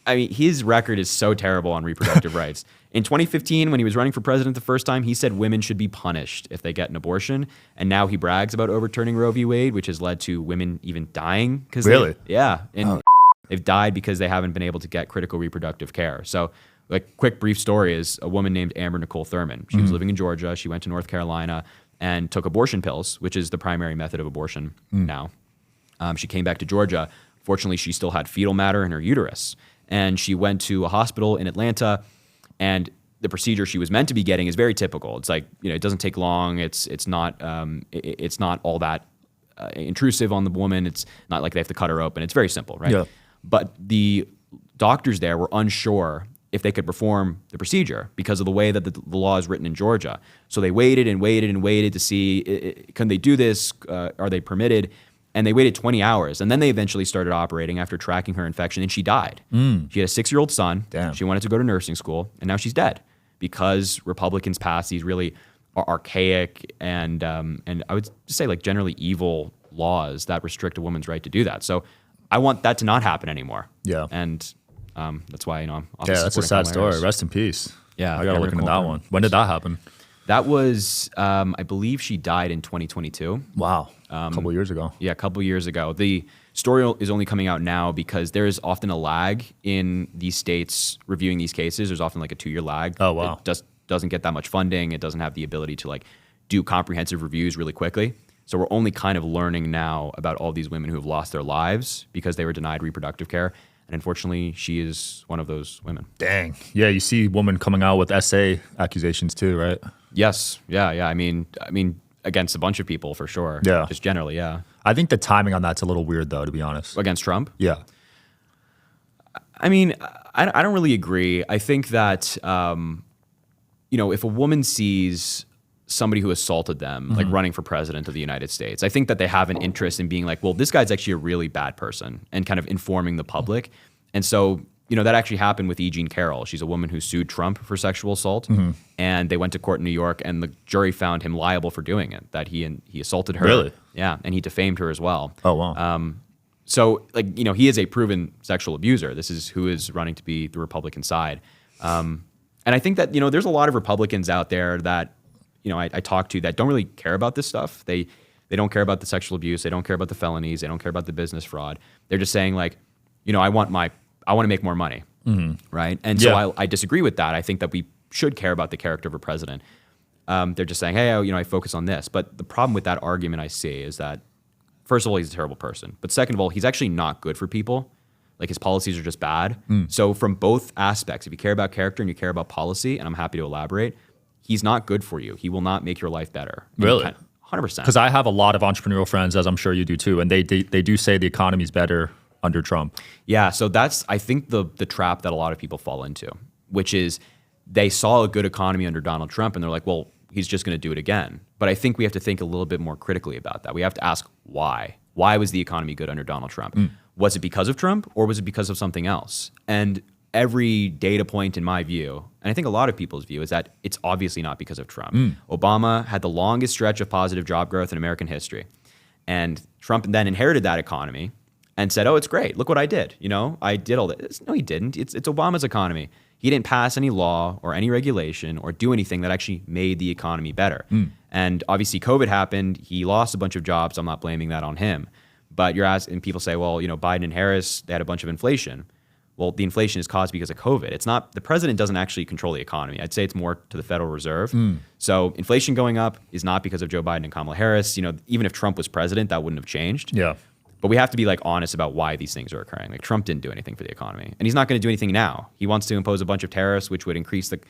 I mean, his record is so terrible on reproductive rights. In 2015, when he was running for president the first time, he said women should be punished if they get an abortion. And now he brags about overturning Roe v. Wade, which has led to women even dying. Really? And they've died because they haven't been able to get critical reproductive care. So, like, quick brief story is a woman named Amber Nicole Thurman. She was living in Georgia. She went to North Carolina and took abortion pills, which is the primary method of abortion now. She came back to Georgia. Fortunately, she still had fetal matter in her uterus. And she went to a hospital in Atlanta, and the procedure she was meant to be getting is very typical. It's like, it doesn't take long. It's not all that intrusive on the woman. It's not like they have to cut her open. It's very simple, right? Yeah. But the doctors there were unsure if they could perform the procedure because of the way that the law is written in Georgia. So they waited and waited and waited to see, can they do this? Are they permitted? And they waited 20 hours. And then they eventually started operating after tracking her infection, and she died. She had a 6-year-old son. Damn. She wanted to go to nursing school, and now she's dead because Republicans passed these really archaic and I would just say like generally evil laws that restrict a woman's right to do that. So I want that to not happen anymore. Yeah. And that's why, I'm that's a sad story. Rest in peace. Yeah. I got to look into that one. When did that happen? That was, I believe she died in 2022. Wow. A couple years ago. Yeah, a couple years ago. The story is only coming out now because there is often a lag in these states reviewing these cases. There's often like a 2-year lag. Oh, wow. It just doesn't get that much funding. It doesn't have the ability to like do comprehensive reviews really quickly. So we're only kind of learning now about all these women who have lost their lives because they were denied reproductive care. And unfortunately, she is one of those women. Dang. Yeah, you see women coming out with SA accusations too, right? Yes. Yeah. I mean, against a bunch of people for sure. Yeah. Just generally, yeah. I think the timing on that's a little weird though, to be honest. Against Trump? Yeah. I mean, I don't really agree. I think that, if a woman sees somebody who assaulted them, like running for president of the United States, I think that they have an interest in being like, well, this guy's actually a really bad person, and kind of informing the public. And so, that actually happened with E. Jean Carroll. She's a woman who sued Trump for sexual assault, and they went to court in New York, and the jury found him liable for doing it, that he assaulted her. Really? Yeah, and he defamed her as well. Oh, wow. So, he is a proven sexual abuser. This is who is running to be the Republican side. And I think that, there's a lot of Republicans out there that, I talk to that don't really care about this stuff. They don't care about the sexual abuse. They don't care about the felonies. They don't care about the business fraud. They're just saying like, I want to make more money, right? And so I disagree with that. I think that we should care about the character of a president. They're just saying, hey, I focus on this. But the problem with that argument I see is that, first of all, he's a terrible person. But second of all, he's actually not good for people. Like his policies are just bad. So from both aspects, if you care about character and you care about policy, and I'm happy to elaborate, he's not good for you. He will not make your life better. Really? 100%. Because I have a lot of entrepreneurial friends, as I'm sure you do too, and they do say the economy's better under Trump. Yeah, so that's, I think, the trap that a lot of people fall into, which is they saw a good economy under Donald Trump, and they're like, well, he's just going to do it again. But I think we have to think a little bit more critically about that. We have to ask why. Why was the economy good under Donald Trump? Was it because of Trump, or was it because of something else? And every data point in my view, and I think a lot of people's view, is that it's obviously not because of Trump. Obama had the longest stretch of positive job growth in American history. And Trump then inherited that economy and said, oh, it's great. Look what I did. I did all this. No, he didn't. It's Obama's economy. He didn't pass any law or any regulation or do anything that actually made the economy better. And obviously COVID happened. He lost a bunch of jobs. I'm not blaming that on him. But you're asking, and people say, well, Biden and Harris, they had a bunch of inflation. Well, the inflation is caused because of COVID. It's not, the president doesn't actually control the economy. I'd say it's more to the Federal Reserve. So inflation going up is not because of Joe Biden and Kamala Harris. Even if Trump was president, that wouldn't have changed. Yeah. But we have to be honest about why these things are occurring. Like Trump didn't do anything for the economy, and he's not going to do anything now. He wants to impose a bunch of tariffs, which would increase the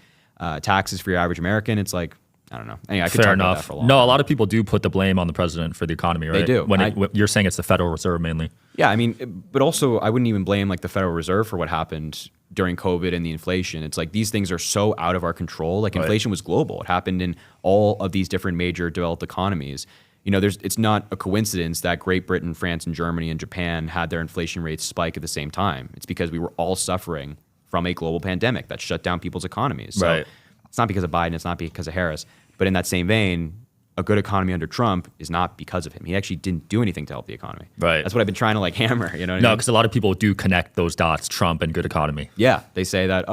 taxes for your average American. It's like, I don't know. Anyway, I could Fair talk about that enough. for a long No, time. a lot of people do put the blame on the president for the economy, right? They do. When you're saying it's the Federal Reserve mainly. Yeah, I mean, but also I wouldn't even blame like the Federal Reserve for what happened during COVID and the inflation. It's like these things are so out of our control. Like inflation was global. It happened in all of these different major developed economies. You know, it's not a coincidence that Great Britain, France, and Germany and Japan had their inflation rates spike at the same time. It's because we were all suffering from a global pandemic that shut down people's economies. So it's not because of Biden. It's not because of Harris. But in that same vein, a good economy under Trump is not because of him. He actually didn't do anything to help the economy. Right. That's what I've been trying to like hammer. You know what I No, mean? because a lot of people do connect those dots, Trump and good economy. Yeah, they say that,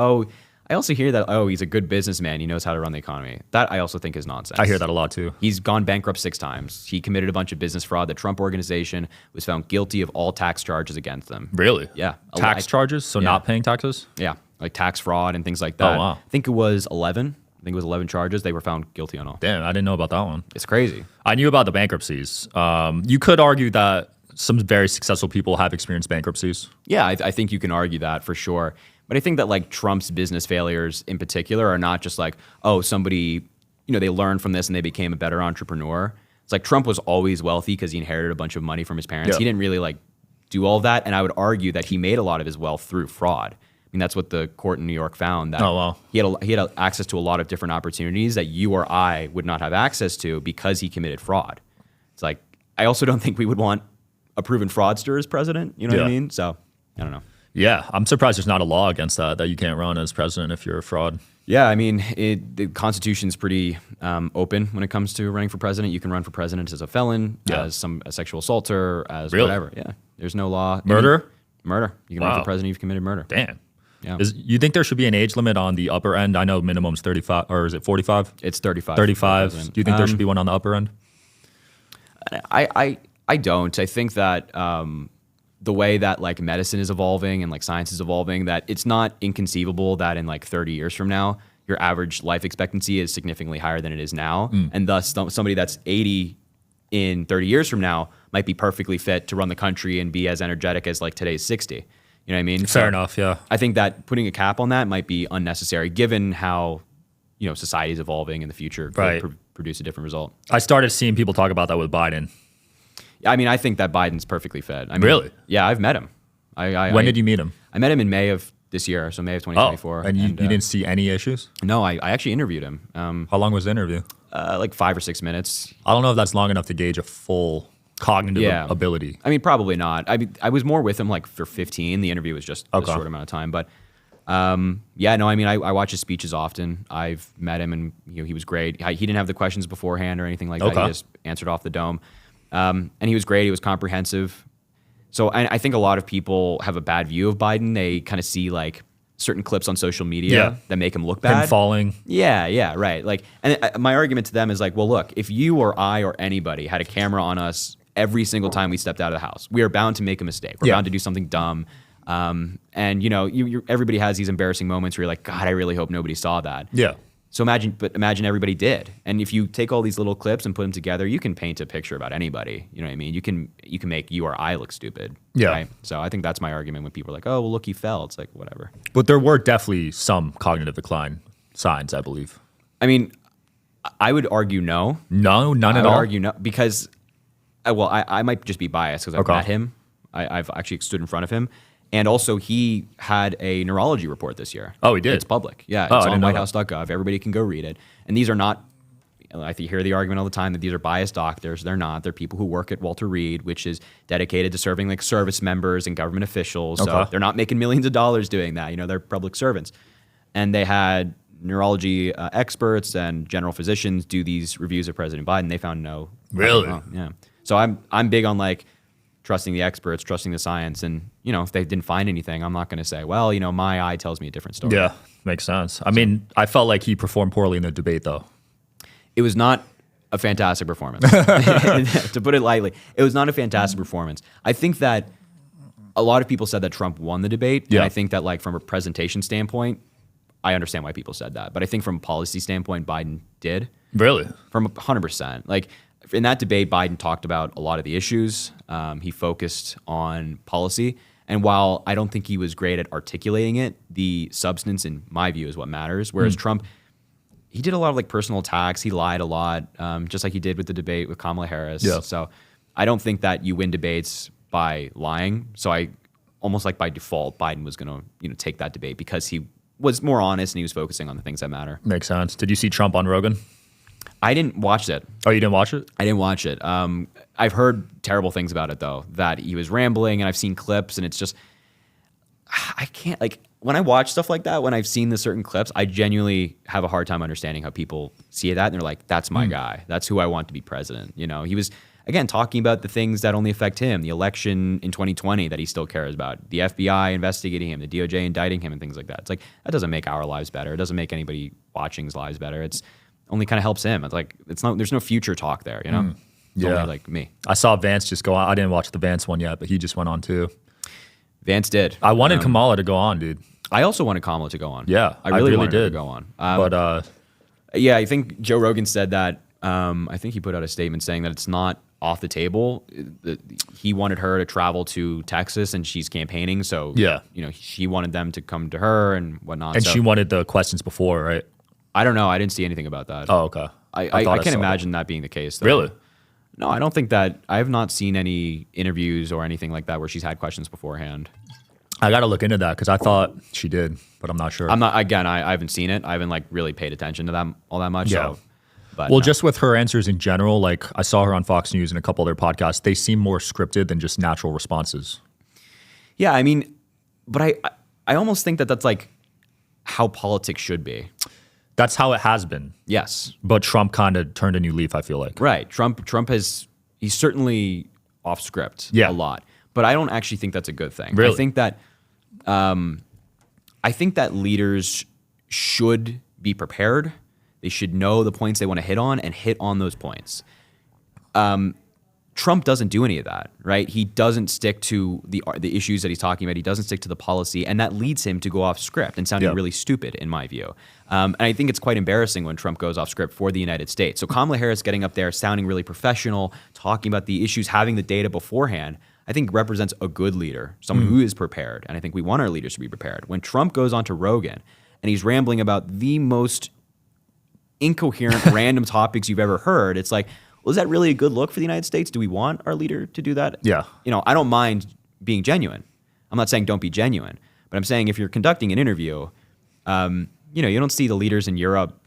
I also hear that, he's a good businessman. He knows how to run the economy. That I also think is nonsense. I hear that a lot too. He's gone bankrupt 6 times. He committed a bunch of business fraud. The Trump organization was found guilty of all tax charges against them. Really? Yeah. Tax charges? So not paying taxes? Yeah, like tax fraud and things like that. Oh, wow. I think it was 11. I think it was 11 charges. They were found guilty on all. Damn, I didn't know about that one. It's crazy. I knew about the bankruptcies. You could argue that some very successful people have experienced bankruptcies. Yeah, I think you can argue that for sure. But I think that like Trump's business failures in particular are not just like, somebody, they learned from this and they became a better entrepreneur. It's like Trump was always wealthy because he inherited a bunch of money from his parents. Yeah. He didn't really like do all of that. And I would argue that he made a lot of his wealth through fraud. I mean, that's what the court in New York found. That he had access to a lot of different opportunities that you or I would not have access to because he committed fraud. It's like, I also don't think we would want a proven fraudster as president. You know what I mean? So, I don't know. Yeah, I'm surprised there's not a law against that you can't run as president if you're a fraud. Yeah, I mean, the Constitution's pretty open when it comes to running for president. You can run for president as a felon, as a sexual assaulter, as whatever. Yeah, there's no law. Murder? Murder. You can run for president if you've committed murder. Damn. Yeah. You think there should be an age limit on the upper end? I know minimum's 35, or is it 45? It's 35. 35. Do you think there should be one on the upper end? I don't. I think that the way that like medicine is evolving and like science is evolving, that it's not inconceivable that in like 30 years from now, your average life expectancy is significantly higher than it is now. And thus somebody that's 80 in 30 years from now might be perfectly fit to run the country and be as energetic as like today's 60. You know what I mean? Fair enough, yeah. I think that putting a cap on that might be unnecessary given how, society is evolving in the future could produce a different result. I started seeing people talk about that with Biden. I mean, I think that Biden's perfectly fit. I mean, really? Yeah, I've met him. When did you meet him? I met him in May of this year, so May of 2024. And you didn't see any issues? No, I actually interviewed him. How long was the interview? Like 5 or 6 minutes. I don't know if that's long enough to gauge a full cognitive ability. I mean, probably not. I was more with him like for 15. The interview was just a short amount of time. But I mean, I watch his speeches often. I've met him and he was great. He didn't have the questions beforehand or anything like that. He just answered off the dome. And he was great. He was comprehensive. So I think a lot of people have a bad view of Biden. They kind of see like certain clips on social media that make him look bad. Him falling. Yeah, right. Like, and my argument to them is like, well, look, if you or I or anybody had a camera on us every single time we stepped out of the house, we are bound to make a mistake. We're bound to do something dumb. And everybody has these embarrassing moments where you're like, God, I really hope nobody saw that. Yeah. So imagine everybody did. And if you take all these little clips and put them together, you can paint a picture about anybody. You know what I mean? You can make you or I look stupid. Yeah. Right? So I think that's my argument when people are like, oh, well, look, he fell. It's like, whatever. But there were definitely some cognitive decline signs, I believe. I mean, I would argue no. No, none at all? I would argue no, because, I might just be biased because I've met him. I've actually stood in front of him. And also, he had a neurology report this year. Oh, he did? It's public. Yeah, it's on whitehouse.gov. Everybody can go read it. And these are not, I hear the argument all the time that these are biased doctors. They're not. They're people who work at Walter Reed, which is dedicated to serving like service members and government officials. So they're not making millions of dollars doing that. They're public servants. And they had neurology experts and general physicians do these reviews of President Biden. They found no. Really? Yeah. So I'm big on like trusting the experts, trusting the science. And, if they didn't find anything, I'm not going to say, well, my eye tells me a different story. Yeah, makes sense. I mean, I felt like he performed poorly in the debate, though. It was not a fantastic performance. To put it lightly, it was not a fantastic performance. I think that a lot of people said that Trump won the debate. Yeah. And I think that like from a presentation standpoint, I understand why people said that. But I think from a policy standpoint, Biden did. Really? From 100%. Like, in that debate, Biden talked about a lot of the issues. He focused on policy. And while I don't think he was great at articulating it, the substance, in my view, is what matters. Whereas Trump, he did a lot of like personal attacks. He lied a lot, just like he did with the debate with Kamala Harris. Yeah. So I don't think that you win debates by lying. So I almost like by default, Biden was going to take that debate because he was more honest and he was focusing on the things that matter. Makes sense. Did you see Trump on Rogan? I didn't watch it. Oh, you didn't watch it? I didn't watch it. I've heard terrible things about it though, that he was rambling, and I've seen clips, and it's just I can't, like, when I watch stuff like that, when I've seen the certain clips, I genuinely have a hard time understanding how people see that and they're like, that's my guy. That's who I want to be president. He was, again, talking about the things that only affect him, the election in 2020 that he still cares about, the FBI investigating him, the DOJ indicting him, and things like that. It's like, that doesn't make our lives better. It doesn't make anybody watching's lives better. It's only kind of helps him. It's like, there's no future talk there, It's only like me. I saw Vance just go on. I didn't watch the Vance one yet, but he just went on too. Vance did. I wanted Kamala to go on, dude. I also wanted Kamala to go on. Yeah, I really wanted her did to go on. But yeah, I think Joe Rogan said that. I think he put out a statement saying that it's not off the table. He wanted her to travel to Texas, and she's campaigning. So yeah, she wanted them to come to her and whatnot. And she wanted the questions before, right? I don't know. I didn't see anything about that. Oh, okay. I can't imagine that being the case, though. Really? No, I don't think that. I have not seen any interviews or anything like that where she's had questions beforehand. I got to look into that because I thought she did, but I'm not sure. I'm not. Again, I haven't seen it. I haven't like really paid attention to that all that much. Yeah. So, but well, just with her answers in general, like I saw her on Fox News and a couple other podcasts, they seem more scripted than just natural responses. Yeah, I mean, but I almost think that that's like how politics should be. That's how it has been. Yes. But Trump kind of turned a new leaf, I feel like. Right. Trump he's certainly off script a lot. But I don't actually think that's a good thing. Really? I think that leaders should be prepared. They should know the points they want to hit on and hit on those points. Trump doesn't do any of that, right? He doesn't stick to the issues that he's talking about. He doesn't stick to the policy, and that leads him to go off script and sounding really stupid, in my view. And I think it's quite embarrassing when Trump goes off script for the United States. So Kamala Harris getting up there, sounding really professional, talking about the issues, having the data beforehand, I think represents a good leader, someone who is prepared. And I think we want our leaders to be prepared. When Trump goes onto Rogan and he's rambling about the most incoherent, random topics you've ever heard, it's like, well, is that really a good look for the United States? Do we want our leader to do that? Yeah. I don't mind being genuine. I'm not saying don't be genuine, but I'm saying if you're conducting an interview, you don't see the leaders in Europe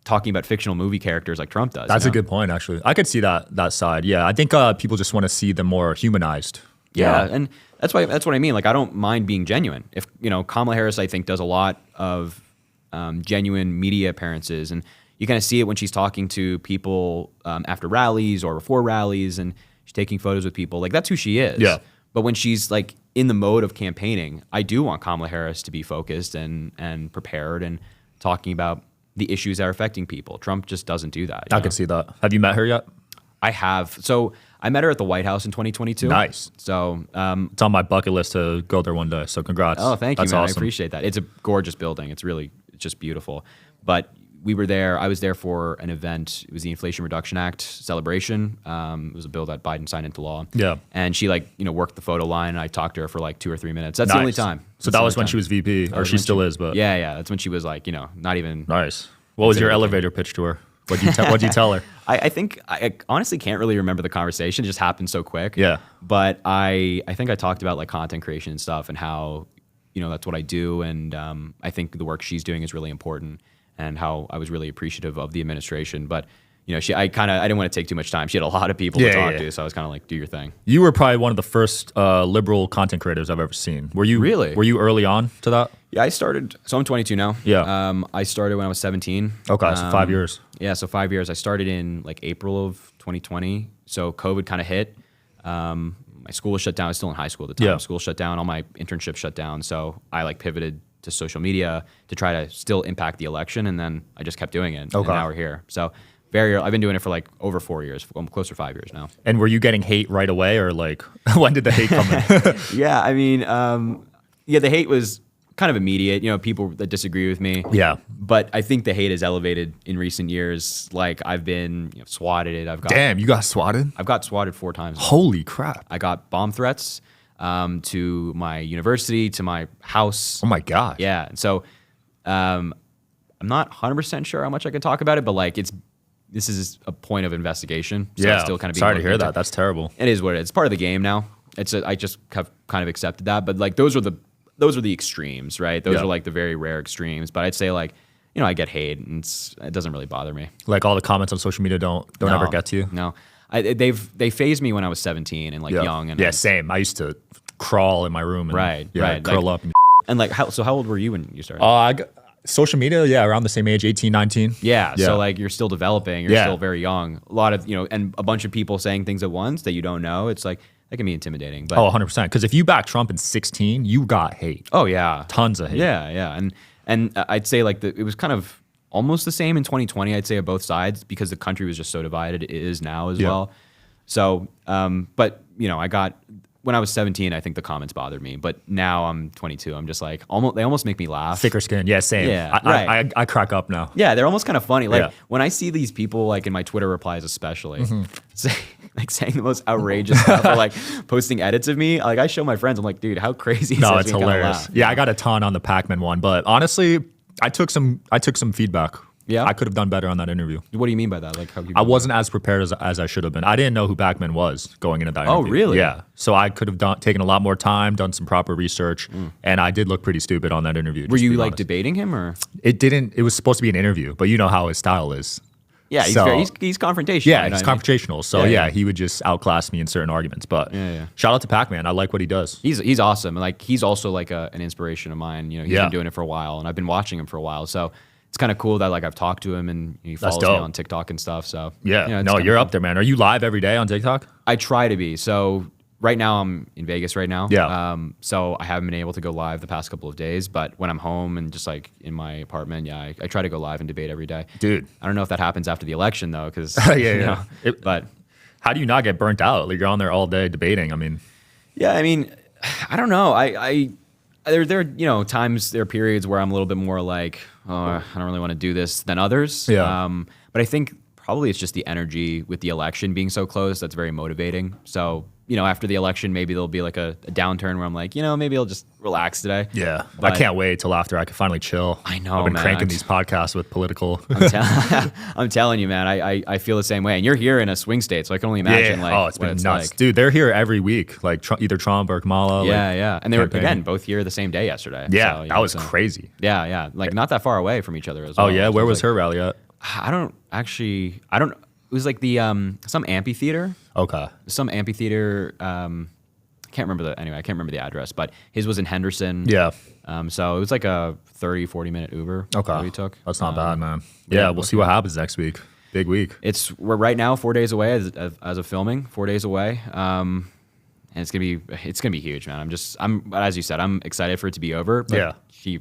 talking about fictional movie characters like Trump does. That's a good point, actually. I could see that side. Yeah, I think people just want to see them more humanized. Yeah, and that's what I mean. Like, I don't mind being genuine. If Kamala Harris, I think, does a lot of genuine media appearances, and you kind of see it when she's talking to people after rallies or before rallies, and she's taking photos with people. Like, that's who she is. Yeah. But when she's like in the mode of campaigning, I do want Kamala Harris to be focused and prepared and talking about the issues that are affecting people. Trump just doesn't do that. I can see that. Have you met her yet? I have. So I met her at the White House in 2022. Nice. So it's on my bucket list to go there one day. So congrats. Oh, thank you, That's man. awesome. I appreciate that. It's a gorgeous building. It's just beautiful. But we were there. I was there for an event. It was the Inflation Reduction Act celebration. It was a bill that Biden signed into law. Yeah. And she worked the photo line, and I talked to her for like 2 or 3 minutes. That's the only time. So that was when she was VP, or she still is, but yeah. That's when she was like, not even. Nice. What was your elevator pitch to her? What'd you tell her? I think I honestly can't really remember the conversation. It just happened so quick. Yeah. But I think I talked about like content creation and stuff, and how that's what I do, and I think the work she's doing is really important, and how I was really appreciative of the administration. But I didn't want to take too much time. She had a lot of people to talk to, so I was kind of like, do your thing. You were probably one of the first liberal content creators I've ever seen. Were you really? Were you early on to that? Yeah, I started. So I'm 22 now. Yeah. I started when I was 17. Okay, so 5 years. Yeah, so 5 years. I started in like April of 2020. So COVID kind of hit. My school was shut down. I was still in high school at the time. Yeah. School shut down. All my internships shut down. So I pivoted to social media to try to still impact the election, and then I just kept doing it. Okay. And now we're here. So I've been doing it for like over 4 years. I'm close to 5 years now. And were you getting hate right away, or like when did the hate come in? Yeah, I mean, the hate was kind of immediate. People that disagree with me. Yeah. But I think the hate is elevated in recent years. Like, I've been swatted. Damn, you got swatted? I've got swatted 4 times. Holy crap. I got bomb threats to my university, to my house. Oh my God. Yeah. And so I'm not 100% sure how much I can talk about it, but like this is a point of investigation. So it's still kind of being sorry to hear into. that. That's terrible. It is what it is. It's part of the game now. I just have kind of accepted that. But like those are the extremes, right? Those are like the very rare extremes. But I'd say like, you know, I get hate and it doesn't really bother me. Like all the comments on social media don't ever get to you? No. They phased me when I was 17 and like young. And same. I used to crawl in my room and curl like, up. And like, how old were you when you started? Social media, around the same age, 18, 19. Yeah, so like you're still developing, you're still very young. A lot of, you know, and a bunch of people saying things at once that you don't know. It's like, that can be intimidating. But 100%. Because if you back Trump in 16, you got hate. Oh, yeah. Tons of hate. Yeah. And I'd say like it was kind of almost the same in 2020, I'd say, on both sides, because the country was just so divided. It is now as well. So, but, you know, when I was 17, I think the comments bothered me. But now I'm 22. I'm just like, they almost make me laugh. Thicker skin. Yeah, same. Yeah, I crack up now. Yeah, they're almost kind of funny. Like when I see these people, like in my Twitter replies especially, saying the most outrageous stuff, or like posting edits of me, like I show my friends, I'm like, dude, how crazy is this? No, it's hilarious. Yeah, I got a ton on the Pac-Man one. But honestly, I took some feedback. Yeah, I could have done better on that interview. What do you mean by that? Like, I wasn't as prepared as I should have been. I didn't know who Pac-Man was going into that interview. Oh, really? Yeah. So I could have taken a lot more time, done some proper research, and I did look pretty stupid on that interview. Were you like debating him or? It didn't. It was supposed to be an interview, but you know how his style is. Yeah, he's confrontational. Yeah, he's confrontational. So he would just outclass me in certain arguments. But shout out to Pac-Man. I like what he does. He's awesome. And like he's also like an inspiration of mine. You know, he's been doing it for a while, and I've been watching him for a while. So it's kind of cool that like I've talked to him and he follows me on TikTok and stuff. So you're up there, man. Are you live every day on TikTok? I try to be. So right now I'm in Vegas right now. Yeah. So I haven't been able to go live the past couple of days, but when I'm home and just like in my apartment, I try to go live and debate every day. Dude, I don't know if that happens after the election though, because but how do you not get burnt out? Like you're on there all day debating. I mean, I don't know. There are times, there are periods where I'm a little bit more like, I don't really want to do this than others. Yeah. But I think probably it's just the energy with the election being so close that's very motivating. So, after the election, maybe there'll be like a downturn where I'm like, maybe I'll just relax today. Yeah. But I can't wait till after I can finally chill. I know, I've been man. cranking these podcasts with political. I'm telling you, man, I feel the same way. And you're here in a swing state, so I can only imagine it's been nuts. Like. Dude, they're here every week, like either Trump or Kamala. Yeah. And they were, again, both here the same day yesterday. Yeah, so, that was crazy. Yeah. Like not that far away from each other as well. Oh, yeah? Where was her rally at? I don't, it was like the, some amphitheater. Okay. Some amphitheater, I can't remember the address, but his was in Henderson. Yeah. So it was like a 30-40 minute Uber that we took. That's not bad, man. Yeah, we'll see what happens next week. Big week. We're right now 4 days away as of filming, 4 days away. And it's gonna be huge, man. As you said, I'm excited for it to be over. But she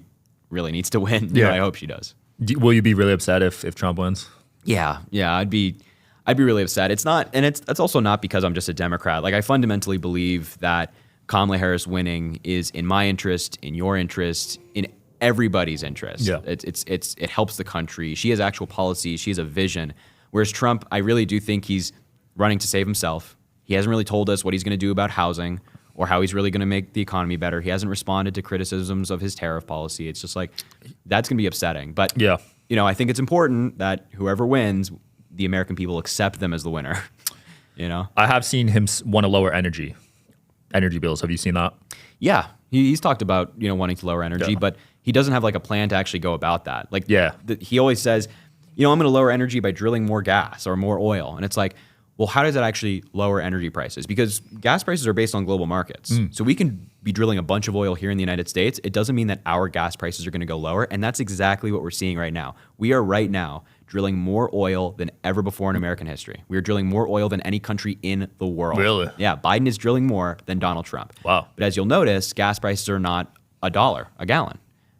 really needs to win. Yeah, I hope she does. Will you be really upset if Trump wins? Yeah, I'd be really upset. It's not, and it's also not because I'm just a Democrat. Like I fundamentally believe that Kamala Harris winning is in my interest, in your interest, in everybody's interest. Yeah. It helps the country. She has actual policies. She has a vision. Whereas Trump, I really do think he's running to save himself. He hasn't really told us what he's going to do about housing or how he's really going to make the economy better. He hasn't responded to criticisms of his tariff policy. It's just like, that's going to be upsetting. But, I think it's important that whoever wins, the American people accept them as the winner. I have seen him want to lower energy bills. Have you seen that? Yeah, he's talked about wanting to lower energy, but he doesn't have like a plan to actually go about that. Like, he always says, I'm going to lower energy by drilling more gas or more oil, and it's like, well, how does that actually lower energy prices? Because gas prices are based on global markets. So we can be drilling a bunch of oil here in the United States. It doesn't mean that our gas prices are going to go lower, and that's exactly what we're seeing right now. We are right now drilling more oil than ever before in American history. We are drilling more oil than any country in the world. Really? Yeah, Biden is drilling more than Donald Trump. Wow. But as you'll notice, gas prices are not $1 a gallon.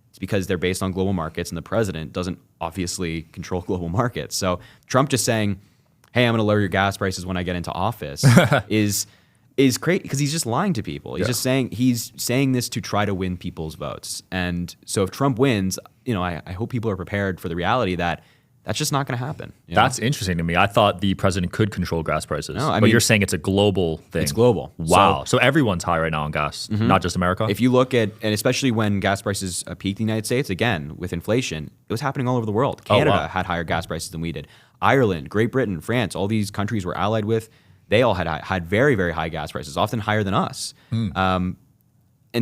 It's because they're based on global markets, and the president doesn't obviously control global markets. So Trump just saying, hey, I'm going to lower your gas prices when I get into office is great because he's just lying to people. He's saying this to try to win people's votes. And so if Trump wins, I hope people are prepared for the reality that That's just not going to happen. That's interesting to me. I thought the president could control gas prices. No, but you're saying it's a global thing. It's global. Wow. So everyone's high right now on gas, not just America? If you look at, and especially when gas prices peaked in the United States, again, with inflation, it was happening all over the world. Canada had higher gas prices than we did. Ireland, Great Britain, France, all these countries we're allied with, they all had very, very high gas prices, often higher than us. And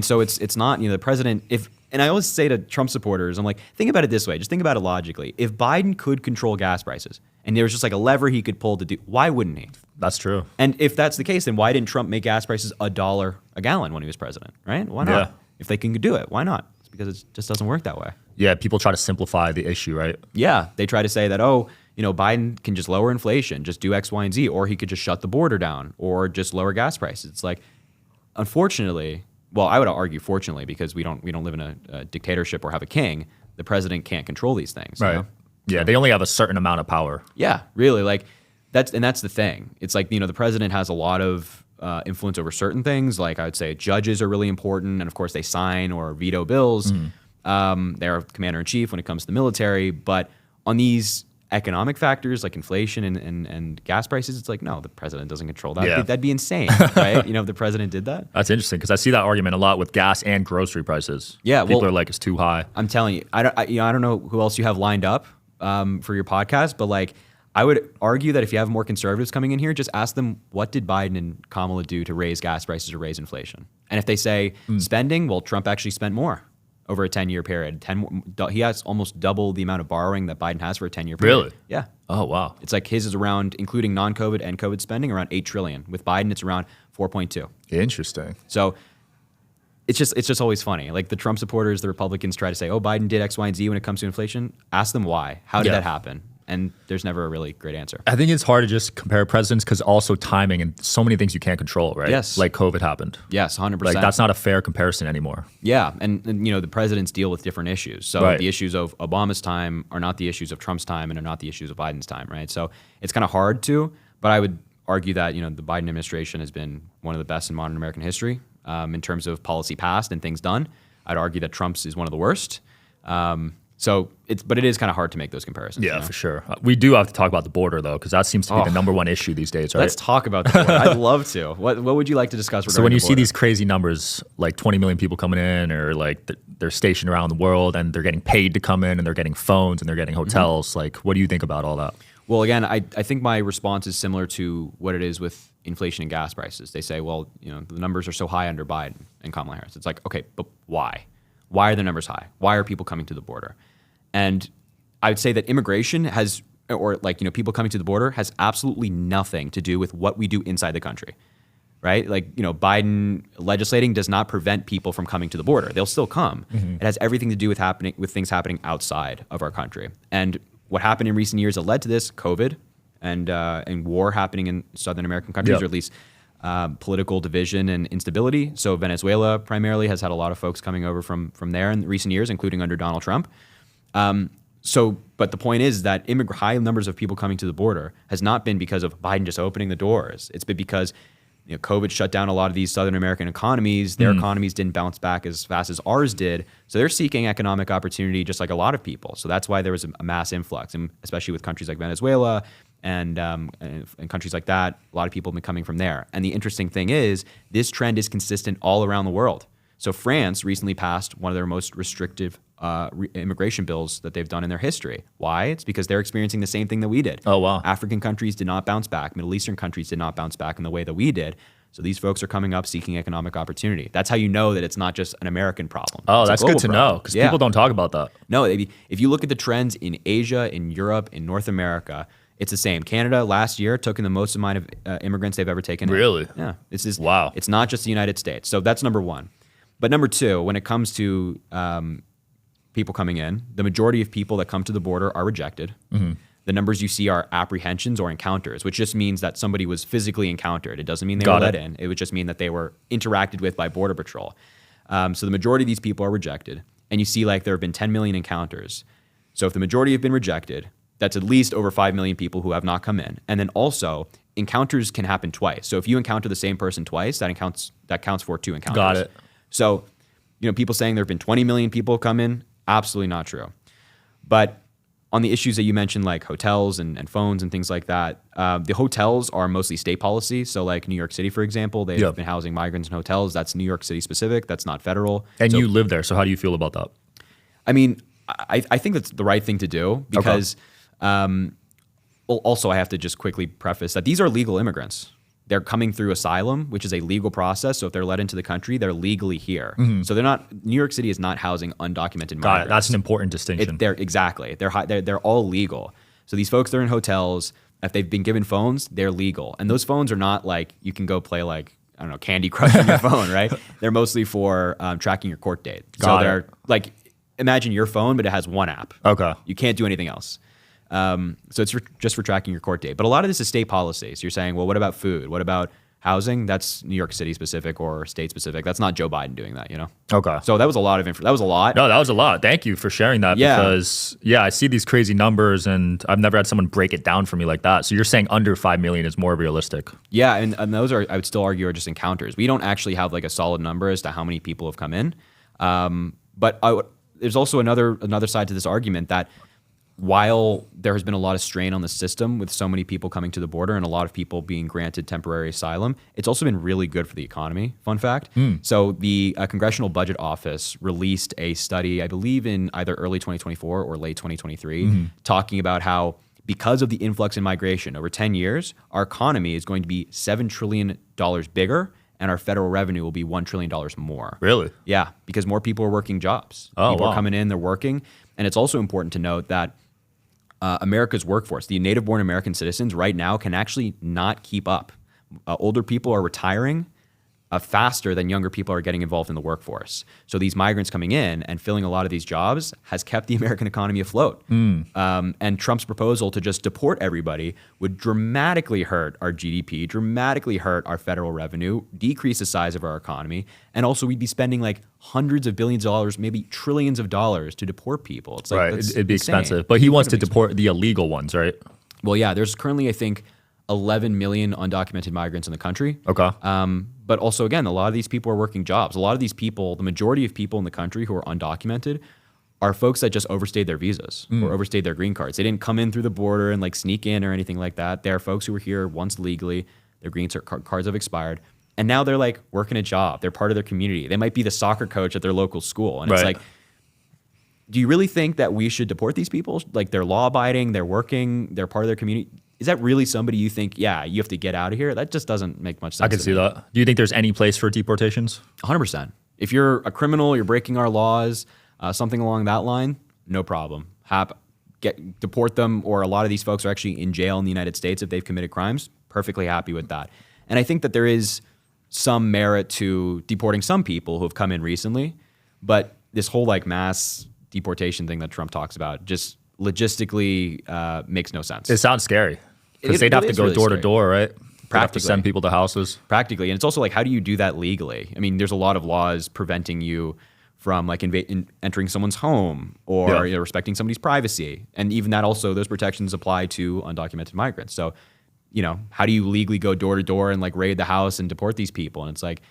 so it's not, the president, and I always say to Trump supporters, I'm like, think about it this way. Just think about it logically. If Biden could control gas prices and there was just like a lever he could pull to do, why wouldn't he? That's true. And if that's the case, then why didn't Trump make gas prices $1 a gallon when he was president, right? Why not? Yeah. If they can do it, why not? It's because it just doesn't work that way. Yeah, people try to simplify the issue, right? Yeah, they try to say that, Biden can just lower inflation, just do X, Y, and Z, or he could just shut the border down, or just lower gas prices. It's like, unfortunately, well, I would argue fortunately, because we don't live in a dictatorship or have a king, the president can't control these things. Right. Yeah, they only have a certain amount of power. Yeah, really. Like that's the thing. It's like, the president has a lot of influence over certain things. Like I would say judges are really important, and of course they sign or veto bills. They're commander in chief when it comes to the military, but on these economic factors like inflation and gas prices, it's like, no, the president doesn't control that. Yeah. That'd be insane, right? If the president did that. That's interesting because I see that argument a lot with gas and grocery prices. Yeah, people are like, it's too high. I'm telling you, I don't know who else you have lined up for your podcast, but like, I would argue that if you have more conservatives coming in here, just ask them, what did Biden and Kamala do to raise gas prices or raise inflation? And if they say spending, well, Trump actually spent more over a 10-year period. He has almost double the amount of borrowing that Biden has for a 10-year period. Really? Yeah. Oh, wow. It's like his is around, including non-COVID and COVID spending, around $8 trillion. With Biden, it's around 4.2. Interesting. So it's just always funny. Like the Trump supporters, the Republicans try to say, Biden did X, Y, and Z when it comes to inflation. Ask them why. How did that happen? And there's never a really great answer. I think it's hard to just compare presidents because also timing and so many things you can't control, right? Yes. Like COVID happened. Yes, 100%. Like that's not a fair comparison anymore. Yeah, and the presidents deal with different issues. So the issues of Obama's time are not the issues of Trump's time and are not the issues of Biden's time, right? So it's kind of hard to, but I would argue that, the Biden administration has been one of the best in modern American history in terms of policy passed and things done. I'd argue that Trump's is one of the worst. But it is kind of hard to make those comparisons. Yeah, for sure. We do have to talk about the border though, because that seems to be the number one issue these days, right? Let's talk about the border. I'd love to. What would you like to discuss regarding So when you the border? see these crazy numbers, like 20 million people coming in, or like they're stationed around the world and they're getting paid to come in and they're getting phones and they're getting hotels, like what do you think about all that? Well, again, I think my response is similar to what it is with inflation and gas prices. They say, well, the numbers are so high under Biden and Kamala Harris. It's like, okay, but why? Why are the numbers high? Why are people coming to the border? And I would say that immigration has, or like, people coming to the border has absolutely nothing to do with what we do inside the country, right? Like, Biden legislating does not prevent people from coming to the border. They'll still come. It has everything to do with things happening outside of our country. And what happened in recent years that led to this, COVID and war happening in Southern American countries, or at least political division and instability. So Venezuela primarily has had a lot of folks coming over from there in recent years, including under Donald Trump. But the point is that high numbers of people coming to the border has not been because of Biden just opening the doors. It's been because COVID shut down a lot of these Southern American economies. Their economies didn't bounce back as fast as ours did. So they're seeking economic opportunity just like a lot of people. So that's why there was a mass influx, and especially with countries like Venezuela and countries like that, a lot of people have been coming from there. And the interesting thing is this trend is consistent all around the world. So France recently passed one of their most restrictive immigration bills that they've done in their history. Why? It's because they're experiencing the same thing that we did. Oh, wow. African countries did not bounce back. Middle Eastern countries did not bounce back in the way that we did. So these folks are coming up seeking economic opportunity. That's how you know that it's not just an American problem. Oh, that's good to know because people don't talk about that. No, if you look at the trends in Asia, in Europe, in North America, it's the same. Canada last year took in the most amount of immigrants they've ever taken. Really? Yeah. Wow. It's not just the United States. So that's number one. But number two, when it comes to people coming in, the majority of people that come to the border are rejected. The numbers you see are apprehensions or encounters, which just means that somebody was physically encountered. It doesn't mean they were let in. It would just mean that they were interacted with by Border Patrol. So the majority of these people are rejected. And you see like there have been 10 million encounters. So if the majority have been rejected, that's at least over 5 million people who have not come in. And then also, encounters can happen twice. So if you encounter the same person twice, that counts for 2 encounters. Got it. So, people saying there have been 20 million people come in, absolutely not true. But on the issues that you mentioned, like hotels and phones and things like that, the hotels are mostly state policy. So like New York City, for example, they've been housing migrants in hotels. That's New York City specific. That's not federal. And you live there. So how do you feel about that? I mean, I think that's the right thing to do because also I have to just quickly preface that these are legal immigrants. They're coming through asylum, which is a legal process. So if they're let into the country, they're legally here. So they're not. New York City is not housing undocumented migrants. Got it. That's an important distinction. They're all legal. So these folks, they're in hotels. If they've been given phones, they're legal. And those phones are not like you can go play like, I don't know, Candy Crush on your phone, right? They're mostly for tracking your court date. So they're like, imagine your phone, but it has one app. Okay. You can't do anything else. So it's just for tracking your court date. But a lot of this is state policy. So you're saying, well, what about food? What about housing? That's New York City specific or state specific. That's not Joe Biden doing that, you know? Okay. So that was a lot of info. That was a lot. No, that was a lot. Thank you for sharing that because, I see these crazy numbers and I've never had someone break it down for me like that. So you're saying under 5 million is more realistic. Yeah, and those are, I would still argue, are just encounters. We don't actually have like a solid number as to how many people have come in. But there's also another side to this argument that while there has been a lot of strain on the system with so many people coming to the border and a lot of people being granted temporary asylum, it's also been really good for the economy. Fun fact. So the Congressional Budget Office released a study, I believe in either early 2024 or late 2023, talking about how because of the influx in migration over 10 years, our economy is going to be $7 trillion bigger and our federal revenue will be $1 trillion more. Really? Yeah, because more people are working jobs. Oh, people wow. are coming in, they're working. And it's also important to note that America's workforce, the native-born American citizens right now can actually not keep up. Older people are retiring faster than younger people are getting involved in the workforce. So these migrants coming in and filling a lot of these jobs has kept the American economy afloat. And Trump's proposal to just deport everybody would dramatically hurt our GDP, dramatically hurt our federal revenue, decrease the size of our economy, and also we'd be spending like hundreds of billions of dollars, maybe trillions of dollars to deport people. It's like, right, it'd be expensive. But he wants to deport the illegal ones, right? Well, yeah, there's currently, I think, 11 million undocumented migrants in the country. Okay. But also, again, a lot of these people are working jobs. A lot of these people, the majority of people in the country who are undocumented are folks that just overstayed their visas or overstayed their green cards. They didn't come in through the border and like sneak in or anything like that. They're folks who were here once legally. Their green cards have expired. And now they're like working a job. They're part of their community. They might be the soccer coach at their local school. And it's like, do you really think that we should deport these people? Like they're law abiding, they're working, they're part of their community. Is that really somebody you think, yeah, you have to get out of here? That just doesn't make much sense. I can see that. Do you think there's any place for deportations? 100%. If you're a criminal, you're breaking our laws, something along that line, no problem. Deport them, or a lot of these folks are actually in jail in the United States if they've committed crimes. Perfectly happy with that. And I think that there is some merit to deporting some people who have come in recently, but this whole like mass deportation thing that Trump talks about just logistically makes no sense. It sounds scary because they'd have to go really door to door, right? They'd have to send people to houses. Practically. And it's also like, how do you do that legally? I mean, there's a lot of laws preventing you from like entering someone's home or respecting somebody's privacy. And even that also, those protections apply to undocumented migrants. So, you know, how do you legally go door to door and like raid the house and deport these people? And it's like,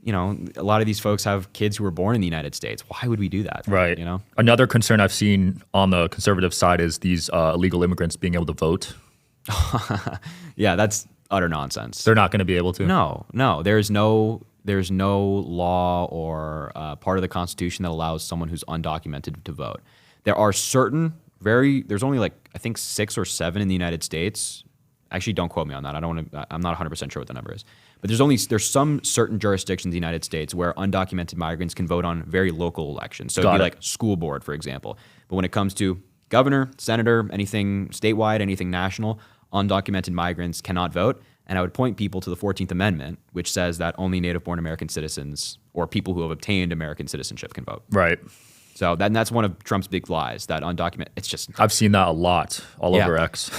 you know, a lot of these folks have kids who were born in the United States. Why would we do that? Right. You know, another concern I've seen on the conservative side is these illegal immigrants being able to vote. Yeah, that's utter nonsense. They're not going to be able to. No. There's no law or part of the Constitution that allows someone who's undocumented to vote. There are certain there's only like I think 6 or 7 in the United States. Actually, don't quote me on that. I'm not 100% sure what the number is. But there's some certain jurisdictions in the United States where undocumented migrants can vote on very local elections. So it'd be like school board, for example. But when it comes to governor, senator, anything statewide, anything national, undocumented migrants cannot vote. And I would point people to the 14th Amendment, which says that only native-born American citizens or people who have obtained American citizenship can vote. Right. So that's one of Trump's big lies, that undocumented. It's just I've seen that a lot all over X.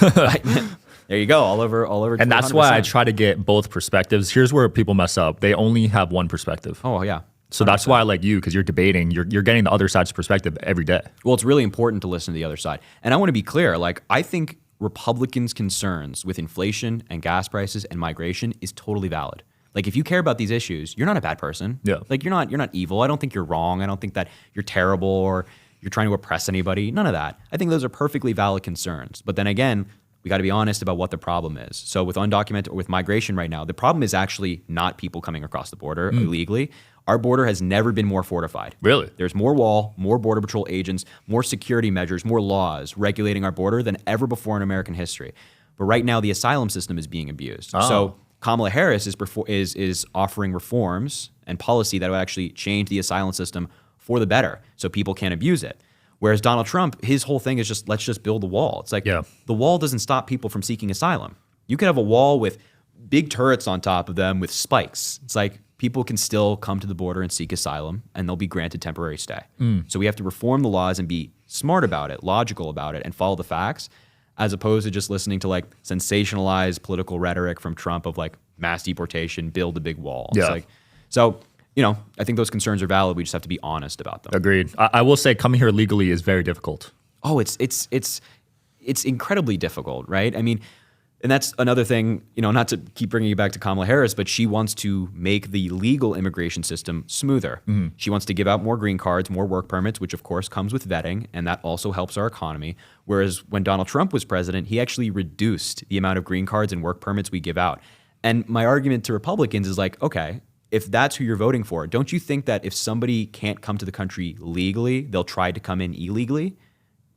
There you go, all over. And that's 100%. why I try to get both perspectives. Here's where people mess up. They only have one perspective. Oh, yeah. 100%. So that's why I like you, because you're debating, you're getting the other side's perspective every day. Well, it's really important to listen to the other side. And I want to be clear, like I think Republicans' concerns with inflation and gas prices and migration is totally valid. Like if you care about these issues, you're not a bad person. Yeah. Like you're not evil. I don't think you're wrong. I don't think that you're terrible or you're trying to oppress anybody. None of that. I think those are perfectly valid concerns. But then again, we got to be honest about what the problem is. So with undocumented or with migration right now, the problem is actually not people coming across the border illegally. Our border has never been more fortified. Really? There's more wall, more Border Patrol agents, more security measures, more laws regulating our border than ever before in American history. But right now, the asylum system is being abused. So Kamala Harris is offering reforms and policy that would actually change the asylum system for the better so people can't abuse it. Whereas Donald Trump, his whole thing is just, let's just build a wall. It's like the wall doesn't stop people from seeking asylum. You could have a wall with big turrets on top of them with spikes. It's like people can still come to the border and seek asylum, and they'll be granted temporary stay. So we have to reform the laws and be smart about it, logical about it, and follow the facts, as opposed to just listening to like sensationalized political rhetoric from Trump of like mass deportation, build a big wall. It's like, so, you know, I think those concerns are valid. We just have to be honest about them. Agreed. I will say coming here legally is very difficult. Oh, it's incredibly difficult, right? I mean, and that's another thing, you know, not to keep bringing you back to Kamala Harris, but she wants to make the legal immigration system smoother. She wants to give out more green cards, more work permits, which of course comes with vetting, and that also helps our economy. Whereas when Donald Trump was president, he actually reduced the amount of green cards and work permits we give out. And my argument to Republicans is like, okay, if that's who you're voting for, don't you think that if somebody can't come to the country legally, they'll try to come in illegally?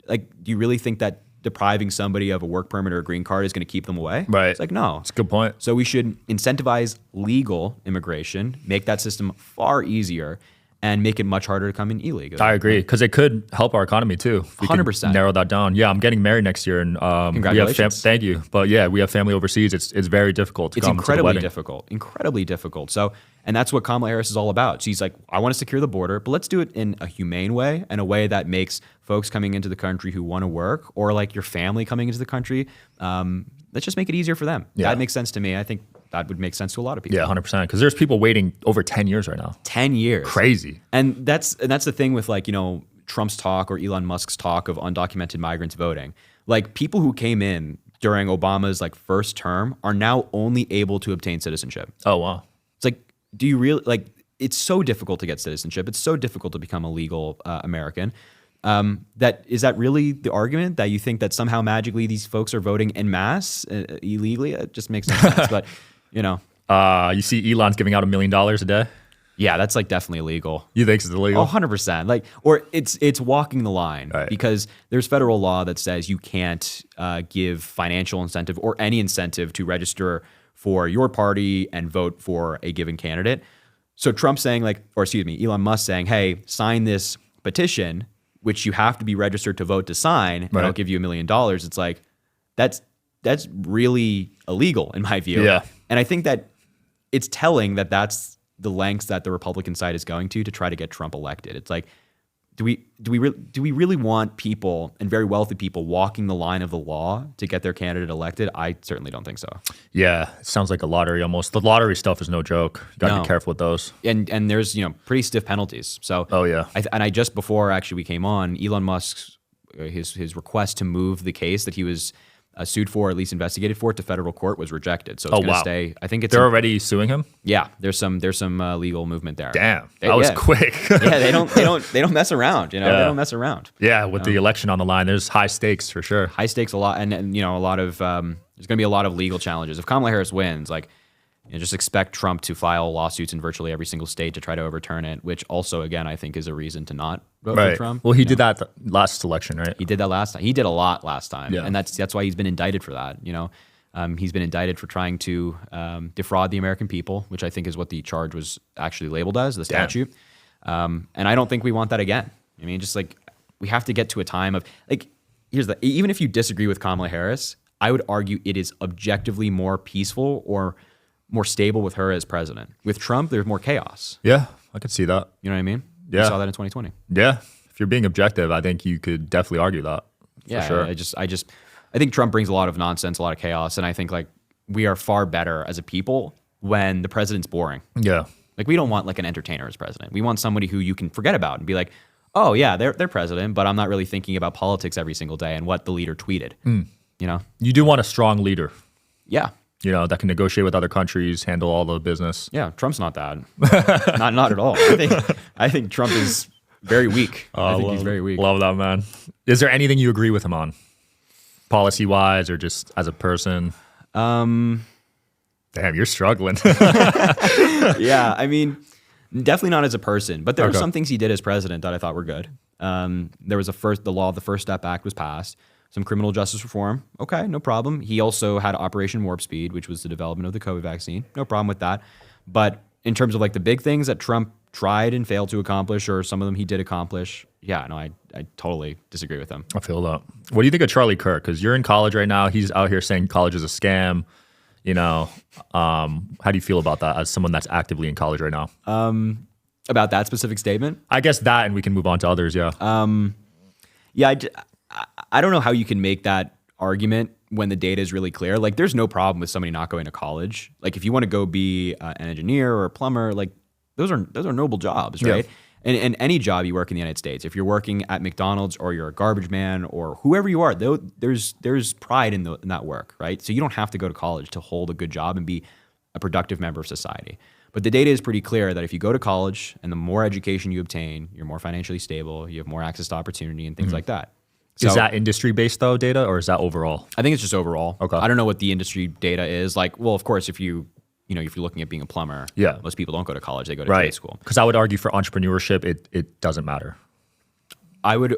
Like, do you really think that depriving somebody of a work permit or a green card is going to keep them away? Right. It's like, no. That's a good point. So we should incentivize legal immigration, make that system far easier, and make it much harder to come in illegally. I agree, because it could help our economy too. If we 100%. can narrow that down. Yeah, I'm getting married next year, and Congratulations. thank you. But yeah, we have family overseas. It's very difficult to come to the wedding. Incredibly difficult. So, and that's what Kamala Harris is all about. She's like, I want to secure the border, but let's do it in a humane way and a way that makes folks coming into the country who want to work, or like your family coming into the country, let's just make it easier for them. Yeah. That makes sense to me. I think that would make sense to a lot of people. Yeah, 100%. Because there's people waiting over 10 years right now. 10 years. Crazy. And that's the thing with like, you know, Trump's talk or Elon Musk's talk of undocumented migrants voting. Like people who came in during Obama's like first term are now only able to obtain citizenship. Oh, wow. It's like, do you really, like, it's so difficult to get citizenship. It's so difficult to become a legal American. Is that really the argument, that you think that somehow magically these folks are voting en masse illegally? It just makes no sense. But, you know. You see Elon's giving out $1 million a day? Yeah, that's like definitely illegal. You think it's illegal? Oh, 100%. Like, or it's walking the line, right, because there's federal law that says you can't give financial incentive or any incentive to register for your party and vote for a given candidate. So Trump saying like, or excuse me, Elon Musk saying, hey, sign this petition, which you have to be registered to vote to sign, and I'll give you $1 million. It's like, that's really illegal in my view. Yeah. And I think that it's telling that that's the lengths that the Republican side is going to try to get Trump elected. It's like, do we really want people, and very wealthy people, walking the line of the law to get their candidate elected? I certainly don't think so. Yeah, it sounds like a lottery almost. The lottery stuff is no joke. You got to be careful with those. And there's, you know, pretty stiff penalties. So oh yeah. I just before actually we came on, Elon Musk's his request to move the case that he was sued for, or at least investigated for, to federal court was rejected. So it's going to stay. I think they're already suing him. Yeah, there's some legal movement there. Damn, that was quick. Yeah, they don't mess around. You know, they don't mess around. Yeah, with the election on the line, there's high stakes for sure. High stakes a lot, and you know, a lot of there's going to be a lot of legal challenges if Kamala Harris wins. Like, you know, just expect Trump to file lawsuits in virtually every single state to try to overturn it, which also, again, I think is a reason to not vote for Trump. Well, he did that last election, right? He did that last time. He did a lot last time, yeah. And that's why he's been indicted for that. You know, he's been indicted for trying to defraud the American people, which I think is what the charge was actually labeled as, the statute. And I don't think we want that again. I mean, just like, we have to get to a time of like, even if you disagree with Kamala Harris, I would argue it is objectively more peaceful or more stable with her as president. With Trump, there's more chaos. Yeah, I could see that. You know what I mean? Yeah. We saw that in 2020. Yeah. If you're being objective, I think you could definitely argue that. Yeah, for sure. I think Trump brings a lot of nonsense, a lot of chaos, and I think like we are far better as a people when the president's boring. Yeah. Like, we don't want like an entertainer as president. We want somebody who you can forget about and be like, oh yeah, they're president, but I'm not really thinking about politics every single day and what the leader tweeted. You know? You do want a strong leader. Yeah. You know, that can negotiate with other countries, handle all the business. Yeah, Trump's not that. not at all. I think Trump is very weak. I think he's very weak. Love that, man. Is there anything you agree with him on, policy-wise or just as a person? Damn, you're struggling. Yeah, I mean, definitely not as a person, but there were some things he did as president that I thought were good. There was the law of the First Step Act was passed. Some criminal justice reform. Okay, no problem. He also had Operation Warp Speed, which was the development of the COVID vaccine. No problem with that. But in terms of like the big things that Trump tried and failed to accomplish, or some of them he did accomplish, yeah, no, I totally disagree with him. I feel that. What do you think of Charlie Kirk? Because you're in college right now. He's out here saying college is a scam. You know, how do you feel about that as someone that's actively in college right now? About that specific statement? I guess that, and we can move on to others, yeah. Yeah, I don't know how you can make that argument when the data is really clear. Like, there's no problem with somebody not going to college. Like, if you want to go be an engineer or a plumber, like, those are noble jobs, right? Yeah. And any job you work in the United States, if you're working at McDonald's or you're a garbage man or whoever you are, there's pride in that work, right? So you don't have to go to college to hold a good job and be a productive member of society. But the data is pretty clear that if you go to college and the more education you obtain, you're more financially stable, you have more access to opportunity and things like that. So, is that industry-based though data, or is that overall? I think it's just overall. Okay. I don't know what the industry data is. Like, well, of course, if you're looking at being a plumber, yeah, most people don't go to college; they go to trade school. Because I would argue for entrepreneurship, it doesn't matter. I would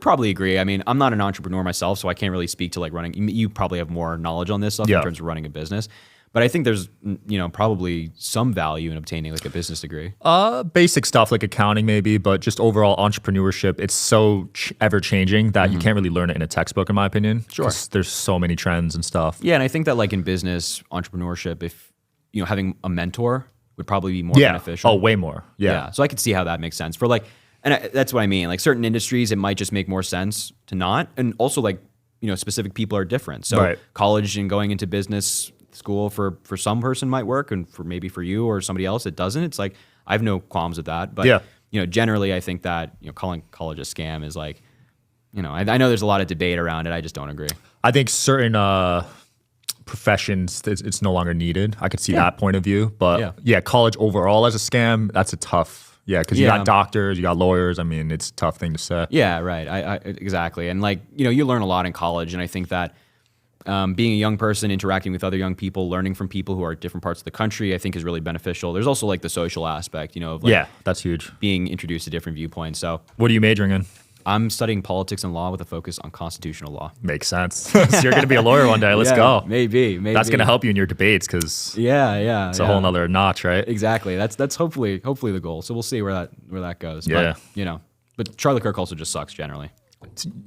probably agree. I mean, I'm not an entrepreneur myself, so I can't really speak to like running. You probably have more knowledge on this stuff in terms of running a business. But I think there's, probably some value in obtaining like a business degree. Basic stuff like accounting maybe, but just overall entrepreneurship, it's so ever changing that you can't really learn it in a textbook, in my opinion. Sure. There's so many trends and stuff. Yeah, and I think that like in business entrepreneurship, if, having a mentor would probably be more beneficial. Oh, way more. Yeah. So I could see how that makes sense for like, that's what I mean. Like certain industries, it might just make more sense to not. And also like, specific people are different. So college and going into business school for some person might work, and for you or somebody else it doesn't. It's like I have no qualms with that, but generally I think that calling college a scam is like, I know there's a lot of debate around it. I just don't agree. I think certain professions it's no longer needed. I could see that point of view, but college overall as a scam, that's a tough. Yeah, because you got doctors, you got lawyers. I mean, it's a tough thing to say. Yeah, right. I exactly, and like you learn a lot in college, and I think that. Being a young person, interacting with other young people, learning from people who are at different parts of the country, I think is really beneficial. There's also like the social aspect, of like that's huge. Being introduced to different viewpoints. So, what are you majoring in? I'm studying politics and law with a focus on constitutional law. Makes sense. So you're going to be a lawyer one day. Let's go. Maybe. That's going to help you in your debates because it's a whole nother notch, right? Exactly. That's hopefully the goal. So we'll see where that goes. Yeah. But Charlie Kirk also just sucks generally.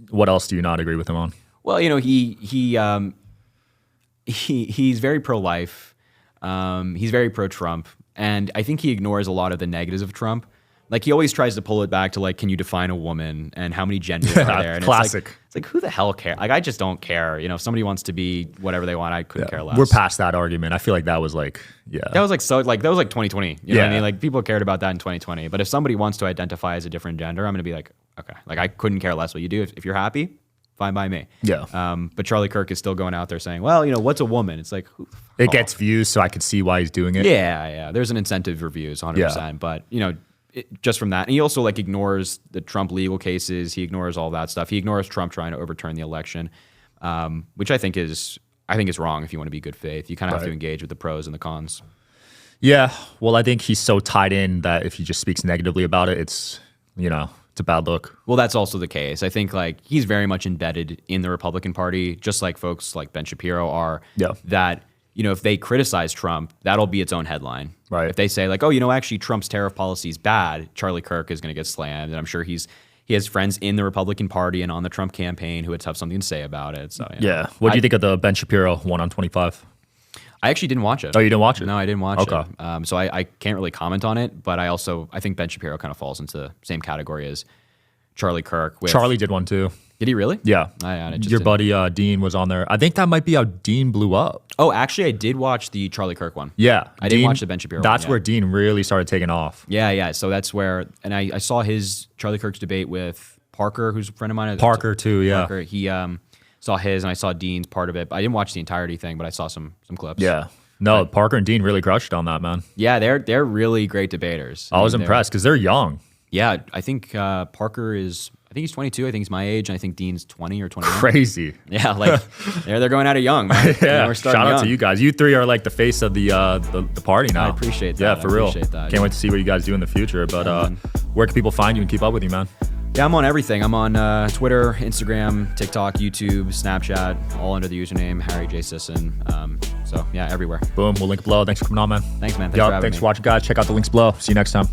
What else do you not agree with him on? Well, he's very pro-life. He's very pro-Trump. And I think he ignores a lot of the negatives of Trump. Like, he always tries to pull it back to, like, can you define a woman and how many genders are there? And Classic. It's like, who the hell cares? Like, I just don't care. If somebody wants to be whatever they want, I couldn't care less. We're past that argument. I feel like that was like, That was like 2020. You know what I mean? Like, people cared about that in 2020. But if somebody wants to identify as a different gender, I'm going to be like, okay. Like, I couldn't care less what you do. If you're happy, fine by me. Yeah. But Charlie Kirk is still going out there saying, well, what's a woman? It's like, it gets views, so I could see why he's doing it. Yeah. There's an incentive for views, 100%. Yeah. But, just from that. And he also like ignores the Trump legal cases. He ignores all that stuff. He ignores Trump trying to overturn the election, which I think is wrong if you want to be good faith. You kind of have to engage with the pros and the cons. Yeah. Well, I think he's so tied in that if he just speaks negatively about it, it's a bad look. Well, that's also the case. I think like he's very much embedded in the Republican Party, just like folks like Ben Shapiro are. Yeah. That, if they criticize Trump, that'll be its own headline. Right. If they say like, oh, actually Trump's tariff policy is bad, Charlie Kirk is going to get slammed. And I'm sure he has friends in the Republican Party and on the Trump campaign who would have something to say about it. So yeah. What do you think of the Ben Shapiro 1 on 25? I actually didn't watch it. Oh, you didn't watch it? No, I didn't watch it. So I can't really comment on it. But I think Ben Shapiro kind of falls into the same category as Charlie Kirk. Charlie did one too. Did he really? Yeah. Your buddy Dean was on there. I think that might be how Dean blew up. Oh, actually, I did watch the Charlie Kirk one. Yeah. I didn't watch the Ben Shapiro one. That's where Dean really started taking off. Yeah. So that's where, and I saw his Charlie Kirk's debate with Parker, who's a friend of mine. Parker too, yeah. Parker, he saw his, and I saw Dean's part of it. I didn't watch the entirety thing, but I saw some clips. Yeah. No, Parker and Dean really crushed on that, man. Yeah, they're really great debaters. I was impressed because they're young. Yeah, I think Parker is. I think he's 22. I think he's my age, and I think Dean's 20 or 21. Crazy. Yeah, like they're going at it young, man. Yeah, we're shout out young. to you guys. You three are like the face of the party now. I appreciate that. Yeah, for real. That, Can't wait to see what you guys do in the future. But where can people find you and keep up with you, man? Yeah, I'm on everything. I'm on Twitter, Instagram, TikTok, YouTube, Snapchat, all under the username Harry J. Sisson. So yeah, everywhere. Boom. We'll link below. Thanks for coming on, man. Thanks, man. Thanks for having me. Thanks for watching, guys. Check out the links below. See you next time.